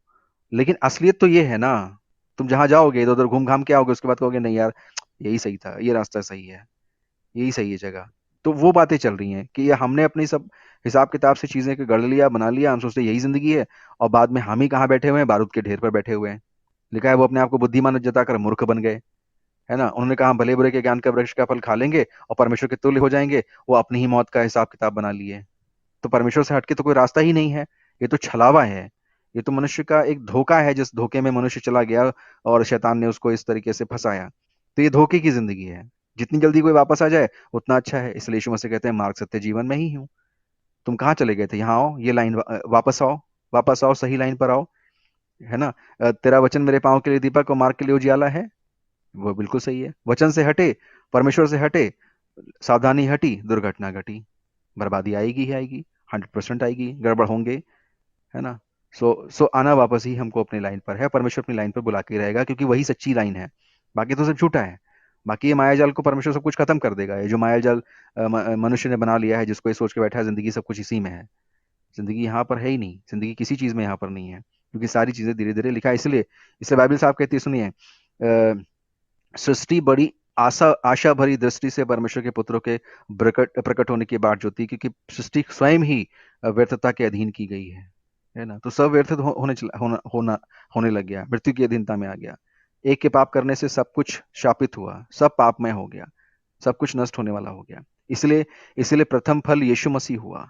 लेकिन असलियत तो ये है ना, तुम जहां जाओगे इधर उधर घूम घाम के आओगे, उसके बाद कहोगे नहीं यार यही सही था, ये रास्ता सही है, यही सही है जगह। तो वो बातें चल रही हैं कि ये हमने अपनी सब हिसाब किताब से चीजें गढ़ लिया, बना लिया, हम सोचते यही जिंदगी है, और बाद में हम ही कहाँ बैठे हुए हैं, बारूद के ढेर पर बैठे हुए हैं। लिखा है वो अपने आप को बुद्धिमान जताकर मूर्ख बन गए, है ना। उन्होंने कहा भले बुरे के ज्ञान का वृक्ष का फल खा लेंगे और परमेश्वर के तुल्य हो जाएंगे, वो अपनी ही मौत का हिसाब किताब बना लिए। तो परमेश्वर से हटके तो कोई रास्ता ही नहीं है, ये तो छलावा है, ये तो मनुष्य का एक धोखा है, जिस धोखे में मनुष्य चला गया और शैतान ने उसको इस तरीके से फंसाया। तो ये धोखे की जिंदगी है। जितनी जल्दी कोई वापस आ जाए उतना अच्छा है। इसलिए यीशु मसीह कहते हैं मार्ग सत्य जीवन में ही हूँ। तुम कहाँ चले गए थे, यहाँ आओ, ये लाइन वापस आओ, वापस आओ, सही लाइन पर आओ, है ना। तेरा वचन मेरे पाँव के लिए दीपक और मार्ग के लिए उजियाला है, वो बिल्कुल सही है। वचन से हटे, परमेश्वर से हटे, सावधानी हटी, दुर्घटना घटी, बर्बादी आएगी ही आएगी, 100% आएगी, गड़बड़ होंगे, है ना। सो आना वापस ही हमको अपनी लाइन पर है, परमेश्वर अपनी लाइन पर बुला के रहेगा, क्योंकि वही सच्ची लाइन है। बाकी तो सब झूठा है। बाकी ये माया जाल को परमेश्वर सब कुछ खत्म कर देगा। ये जो माया जाल मनुष्य ने बना लिया है, जिसको ये सोच के बैठा है जिंदगी सब कुछ इसी में है, जिंदगी यहाँ पर है ही नहीं, जिंदगी किसी चीज में यहाँ पर नहीं है, क्योंकि सारी चीजें धीरे धीरे लिखा है। इसलिए इसलिए बाइबल साहब कहती है, सुनिए, सृष्टि बड़ी आशा भरी दृष्टि से परमेश्वर के पुत्रों के प्रकट होने की बाट जो थी, क्योंकि सृष्टि स्वयं ही व्यर्थता के अधीन की गई है ना। तो सब व्यर्थ होने लग गया, मृत्यु की अधीनता में आ गया। एक के पाप करने से सब कुछ शापित हुआ, सब पापमय हो गया, सब कुछ नष्ट होने वाला हो गया। इसलिए इसलिए प्रथम फल यीशु मसीह हुआ,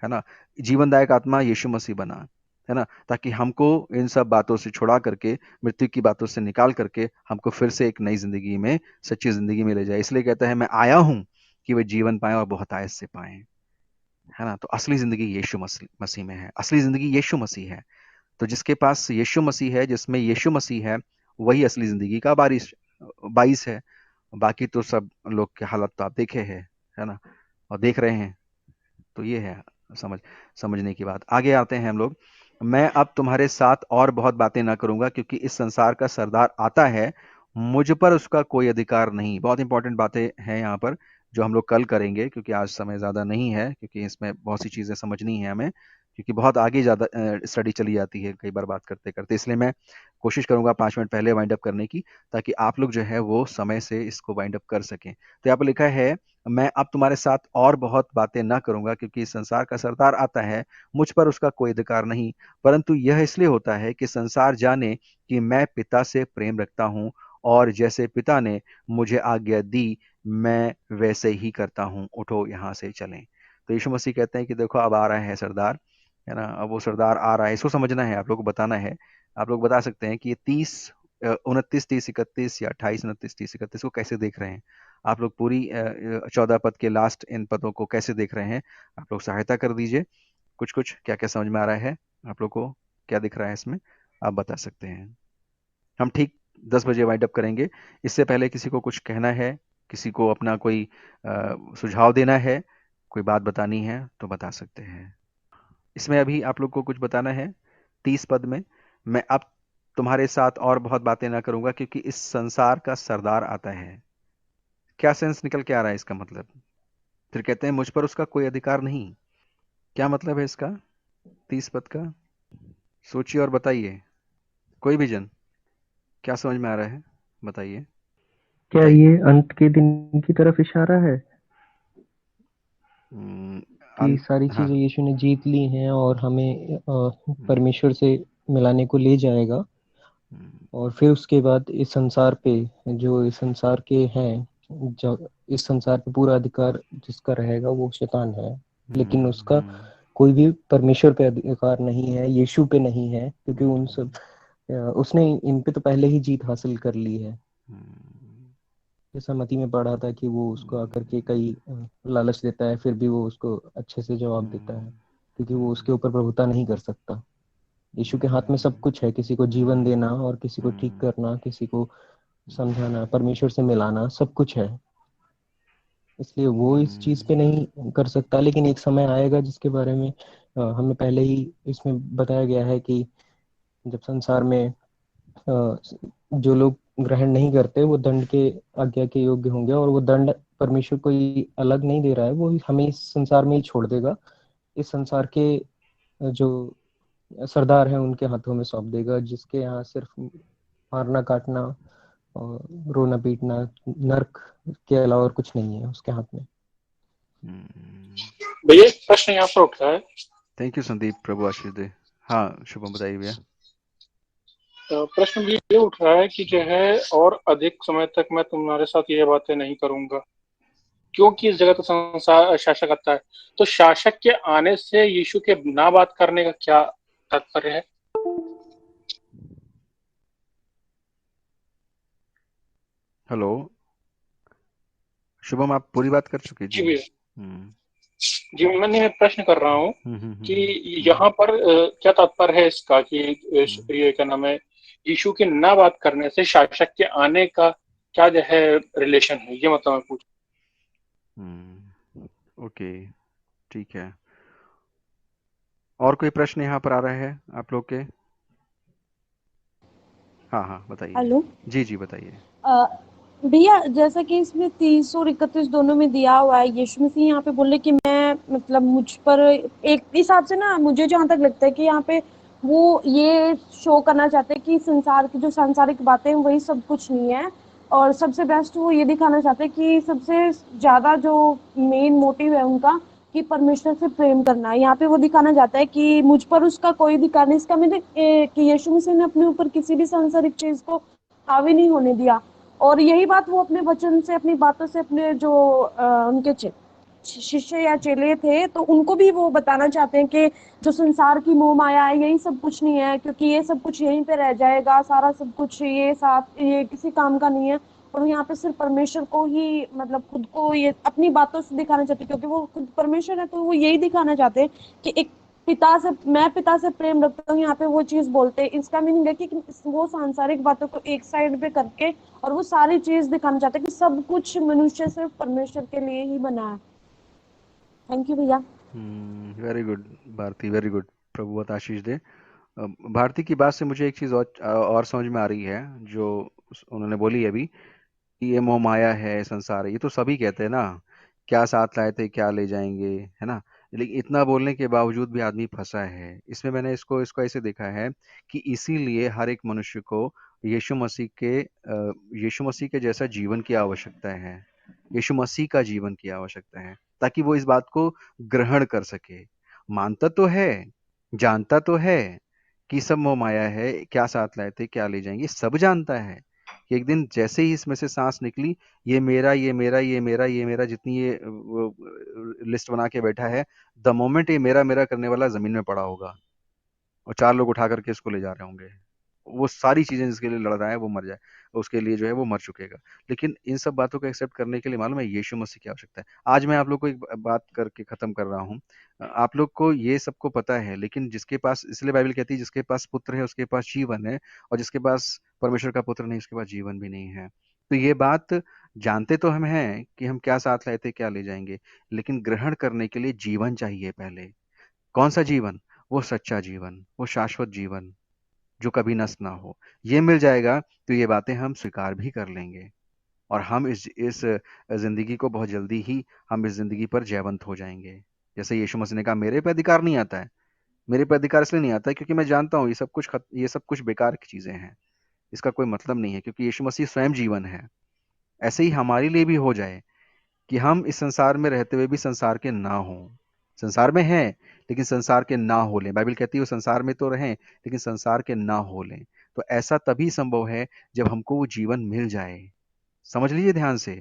है ना। जीवनदायक आत्मा यीशु मसीह बना, है ना, ताकि हमको इन सब बातों से छुड़ा करके, मृत्यु की बातों से निकाल करके हमको फिर से एक नई जिंदगी में, सच्ची जिंदगी में ले जाए। इसलिए कहता है मैं आया हूं कि वे जीवन पाएं और बहुत आयत से पाएं, है ना। तो असली जिंदगी यीशु मसीह में है, असली जिंदगी यीशु मसीह है। तो जिसके पास यीशु मसीह है, जिसमें यीशु मसीह है, वही असली जिंदगी का बाइस है। बाकी तो सब लोग के हालत तो आप देखे हैं, है ना, और देख रहे हैं। तो ये है समझने की बात। आगे आते हैं हम लोग। मैं अब तुम्हारे साथ और बहुत बातें ना करूंगा, क्योंकि इस संसार का सरदार आता है, मुझ पर उसका कोई अधिकार नहीं। बहुत इंपॉर्टेंट बातें हैं यहाँ पर, जो हम लोग कल करेंगे, क्योंकि आज समय ज़्यादा नहीं है, क्योंकि इसमें बहुत सी चीज़ें समझनी है हमें, क्योंकि बहुत आगे ज़्यादा स्टडी चली जाती है कई बार बात करते करते। इसलिए मैं कोशिश करूंगा 5 मिनट पहले वाइंड अप करने की, ताकि आप लोग जो है वो समय से इसको वाइंड अप कर सकें। तो यहाँ पर लिखा है मैं अब तुम्हारे साथ और बहुत बातें ना करूंगा, क्योंकि इस संसार का सरदार आता है, मुझ पर उसका कोई अधिकार नहीं, परंतु यह इसलिए होता है कि संसार जाने कि मैं पिता से प्रेम रखता हूँ, और जैसे पिता ने मुझे आज्ञा दी मैं वैसे ही करता हूँ। उठो यहाँ से चलें। तो यीशु मसीह कहते हैं कि देखो अब आ रहा है सरदार, है ना। अब वो सरदार आ रहा है, इसको समझना है, आप लोग को बताना है। आप लोग बता सकते हैं कि ये 29, 30, 31 या 28, 29, 30, 31 को कैसे देख रहे हैं आप लोग। पूरी 14 पद के लास्ट इन पदों को कैसे देख रहे हैं, आप लोग सहायता कर दीजिए। कुछ कुछ क्या क्या समझ में आ रहा है आप लोग को, क्या दिख रहा है इसमें, आप बता सकते हैं। हम ठीक 10 बजे वाइंड अप करेंगे। इससे पहले किसी को कुछ कहना है, किसी को अपना कोई सुझाव देना है, कोई बात बतानी है तो बता सकते हैं। इसमें अभी आप लोग को कुछ बताना है 30 पद में, मैं अब तुम्हारे साथ और बहुत बातें ना करूंगा, क्योंकि इस संसार का सरदार आता है। क्या सेंस निकल के आ रहा है इसका मतलब। फिर कहते हैं मुझ पर उसका कोई अधिकार नहीं। क्या मतलब है इसका 30 पद का, सोचिए और बताइए। कोई भी जन, क्या समझ में आ रहा है, बताइए। क्या ये अंत के दिन की तरफ इशारा है कि सारी हाँ, चीजें यीशु ने जीत ली हैं और हमें परमेश्वर से मिलाने को ले जाएगा, और फिर उसके बाद इस संसार पे, जो इस संसार के हैं, जो इस संसार पे पूरा अधिकार जिसका रहेगा वो शैतान है। लेकिन उसका कोई भी परमेश्वर पे अधिकार नहीं है, यीशु पे नहीं है, क्योंकि उन सब उसने इन पे तो पहले ही जीत हासिल कर ली है। जैसा मती में पढ़ा था कि वो उसको आकर के कई लालच देता है, फिर भी वो उसको अच्छे से जवाब देता है, क्योंकि वो उसके ऊपर प्रभुता नहीं कर सकता। यीशु के हाथ में सब कुछ है, किसी को जीवन देना और किसी को ठीक करना, किसी को समझाना, परमेश्वर से मिलाना, सब कुछ है। इसलिए वो इस चीज पे नहीं कर सकता, लेकिन एक समय आएगा जिसके बारे में हमें पहले ही इसमें बताया गया है कि जब संसार में जो लोग ग्रहण नहीं करते वो दंड के आज्ञा के योग्य होंगे, और वो दंड परमेश्वर कोई अलग नहीं दे रहा है, वो हमें इस संसार में ही छोड़ देगा। इस संसार के जो सरदार हैं उनके हाथों में सौंप देगा, जिसके यहाँ सिर्फ मारना काटना और रोना पीटना, नर्क के अलावा और कुछ नहीं है उसके हाथ में। भैया एक प्रश्न यहाँ पर उठा है। थैंक यू संदीप, प्रभु आशीष दे। हाँ शुभम बताइए भैया। प्रश्न भी ये उठ रहा है कि जो है और अधिक समय तक मैं तुम्हारे साथ ये बातें नहीं करूंगा, क्योंकि इस जगह तो संसार शासक आता है। तो शासक के आने से यीशु के ना बात करने का क्या तात्पर्य है? हेलो शुभम, आप पूरी बात कर चुके जी जी। भैया, जी मैं प्रश्न कर रहा हूँ कि यहाँ पर क्या तात्पर्य है इसका कि ये क्या नाम है, यीशु के ना बात करने से शासक के आने का क्या जो है रिलेशन है, ये मतलब मैं पूछ। ओके ठीक है। और कोई प्रश्न यहाँ पर आ रहा है आप लोग के? हाँ हाँ बताइए। हेलो जी जी बताइए। भैया, जैसा कि इसमें 30 और 31 दोनों में दिया हुआ है, यीशु मसीह यहाँ पे बोले कि मैं मतलब मुझ पर एक हिसाब से ना, मुझे जहाँ तक लगता है कि यहाँ पे वो ये शो करना चाहते हैं कि संसार की जो सांसारिक बातें हैं वही सब कुछ नहीं है, और सबसे बेस्ट वो ये दिखाना चाहते हैं कि सबसे ज्यादा जो मेन मोटिव है उनका कि परमेश्वर से प्रेम करना। यहाँ पे वो दिखाना चाहता है कि मुझ पर उसका कोई अधिकार नहीं, इसका मतलब कि यीशु मसीह ने अपने ऊपर किसी भी सांसारिक चीज को हावी नहीं होने दिया। और यही बात वो अपने वचन से, अपनी बातों से, अपने जो उनके शिष्य या चेले थे तो उनको भी वो बताना चाहते हैं कि जो संसार की मोह माया है यही सब कुछ नहीं है, क्योंकि ये सब कुछ यहीं पे रह जाएगा, सारा सब कुछ ये साथ ये किसी काम का नहीं है। और यहाँ पे सिर्फ परमेश्वर को ही मतलब खुद को ये अपनी बातों से दिखाना चाहते हैं, क्योंकि वो खुद परमेश्वर है, तो वो यही दिखाना चाहते हैं कि एक पिता से, मैं पिता से प्रेम रखता हूँ, यहाँ पे वो चीज बोलते हैं। इसका मीनिंग है कि वो सांसारिक बातों को एक साइड पे करके और वो सारी चीज दिखाना चाहते हैं कि सब कुछ मनुष्य सिर्फ परमेश्वर के लिए ही बना है। थैंक यू भैया। Very good Bharati, very good. प्रभु बहुत आशीष दे। भारती की बात से मुझे एक चीज़ और समझ में आ रही है जो उन्होंने बोली अभी कि ये मोह माया है, संसार है। ये तो सभी कहते हैं ना, क्या साथ लाए थे क्या ले जाएंगे, है ना। लेकिन इतना बोलने के बावजूद भी आदमी फंसा है इसमें। मैंने इसको इसको ऐसे देखा है कि इसीलिए हर एक मनुष्य को यीशु मसीह के जैसा जीवन की आवश्यकता है, यीशु मसीह का जीवन की आवश्यकता है, ताकि वो इस बात को ग्रहण कर सके। मानता तो है, जानता तो है कि सब मोह माया है, क्या साथ लाए थे क्या ले जाएंगे, सब जानता है कि एक दिन जैसे ही इसमें से सांस निकली, ये मेरा ये मेरा ये मेरा ये मेरा, जितनी ये लिस्ट बना के बैठा है, द मोमेंट ये मेरा मेरा करने वाला जमीन में पड़ा होगा और चार लोग उठा करके इसको ले जा रहे होंगे, वो सारी चीजें जिसके लिए लड़ रहा है वो मर जाए, उसके लिए जो है वो मर चुकेगा। लेकिन इन सब बातों को एक्सेप्ट करने के लिए मालूम है यीशु मसीह की आवश्यकता है। आज मैं आप लोग को एक बात करके खत्म कर रहा हूँ। आप लोग को ये सबको पता है, लेकिन जिसके पास, इसलिए बाइबल कहती है जिसके पास पुत्र है उसके पास जीवन है, और जिसके पास परमेश्वर का पुत्र नहीं उसके पास जीवन भी नहीं है। तो ये बात जानते तो हम हैं कि हम क्या साथ लाए थे क्या ले जाएंगे, लेकिन ग्रहण करने के लिए जीवन चाहिए पहले। कौन सा जीवन? वो सच्चा जीवन, वो शाश्वत जीवन जो कभी नष्ट ना हो। ये मिल जाएगा तो ये बातें हम स्वीकार भी कर लेंगे, और हम इस जिंदगी को बहुत जल्दी ही, हम इस जिंदगी पर जयवंत हो जाएंगे। जैसे यीशु मसीह ने कहा मेरे पे अधिकार नहीं आता है, मेरे पे अधिकार इसलिए नहीं आता है क्योंकि मैं जानता हूँ ये सब कुछ बेकार की चीजें हैं, इसका कोई मतलब नहीं है, क्योंकि यीशु मसीह स्वयं जीवन है। ऐसे ही हमारे लिए भी हो जाए कि हम इस संसार में रहते हुए भी संसार के ना हों। संसार में हैं लेकिन संसार के ना हो लें। बाइबल कहती है वो संसार में तो रहें लेकिन संसार के ना हो लें। तो ऐसा तभी संभव है जब हमको वो जीवन मिल जाए। समझ लीजिए ध्यान से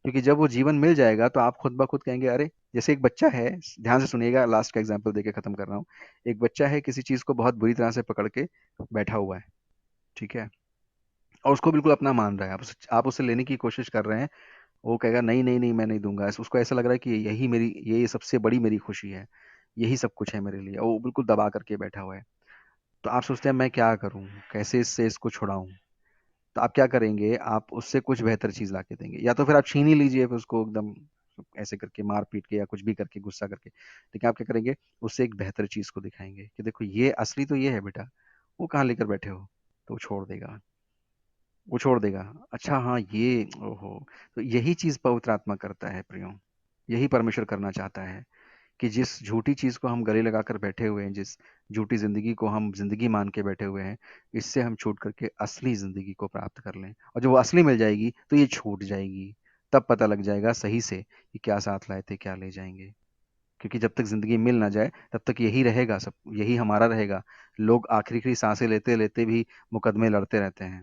क्योंकि जब वो जीवन मिल जाएगा तो आप खुद ब खुद कहेंगे, अरे जैसे एक बच्चा है, ध्यान से सुनिएगा, लास्ट का एग्जांपल देके खत्म कर रहा हूँ। एक बच्चा है, किसी चीज को बहुत बुरी तरह से पकड़ के बैठा हुआ है, ठीक है, और उसको बिल्कुल अपना मान रहा है, आप उसे लेने की कोशिश कर रहे हैं, वो कहेगा नहीं नहीं नहीं, मैं नहीं दूंगा, उसको ऐसा लग रहा है कि यही मेरी, ये सबसे बड़ी मेरी खुशी है, यही सब कुछ है मेरे लिए, और वो बिल्कुल दबा करके बैठा हुआ है। तो आप सोचते हैं मैं क्या करूं, कैसे इससे इसको छुड़ाऊं। तो आप क्या करेंगे, आप उससे कुछ बेहतर चीज ला के देंगे, या तो फिर आप छीन ही लीजिए, फिर उसको एकदम ऐसे करके मार पीट के या कुछ भी करके गुस्सा करके, लेकिन आप क्या करेंगे, उससे एक बेहतर चीज को दिखाएंगे कि देखो ये असली तो ये है बेटा, वो कहाँ लेकर बैठे हो। तो वो छोड़ देगा, वो छोड़ देगा। अच्छा हाँ ये, ओहो। तो यही चीज पवित्र आत्मा करता है प्रियो, यही परमेश्वर करना चाहता है कि जिस झूठी चीज को हम गले लगाकर बैठे हुए हैं, जिस झूठी जिंदगी को हम जिंदगी मान के बैठे हुए हैं, इससे हम छूट करके असली जिंदगी को प्राप्त कर लें, और जब वो असली मिल जाएगी तो ये छूट जाएगी। तब पता लग जाएगा सही से कि क्या साथ लाए थे, क्या ले जाएंगे। क्योंकि जब तक जिंदगी मिल ना जाए तब तक यही रहेगा, सब यही हमारा रहेगा। लोग आखिरी सांसें लेते लेते भी मुकदमे लड़ते रहते हैं,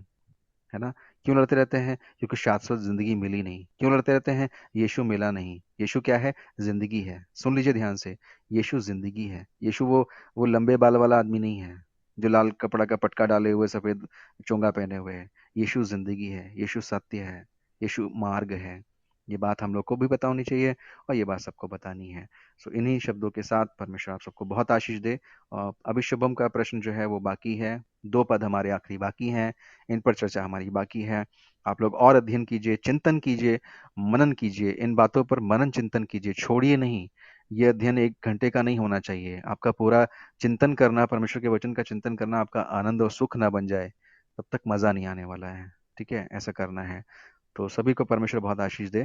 है ना। क्यों लड़ते रहते हैं, क्योंकि शाश्वत जिंदगी मिली नहीं। क्यों लड़ते रहते हैं, यीशु मिला नहीं। यीशु क्या है, जिंदगी है। सुन लीजिए ध्यान से, यीशु जिंदगी है। यीशु वो लंबे बाल वाला आदमी नहीं है जो लाल कपड़ा का पटका डाले हुए सफेद चोंगा पहने हुए है। यीशु जिंदगी है, यीशु सत्य है, यीशु मार्ग है। ये बात हम लोग को भी पता होनी चाहिए, और ये बात सबको बतानी है। सो इन्हीं शब्दों के साथ परमेश्वर आप सबको बहुत आशीष दे। अभी शुभम का प्रश्न जो है वो बाकी है, 2 पद हमारे आखिरी बाकी हैं, इन पर चर्चा हमारी बाकी है। आप लोग और अध्ययन कीजिए, चिंतन कीजिए, मनन कीजिए, इन बातों पर मनन चिंतन कीजिए, छोड़िए नहीं। ये अध्ययन 1 घंटे का नहीं होना चाहिए। आपका पूरा चिंतन करना, परमेश्वर के वचन का चिंतन करना आपका आनंद और सुख ना बन जाए, तब तक मजा नहीं आने वाला है। ठीक है, ऐसा करना है। तो सभी को परमेश्वर बहुत आशीष दे।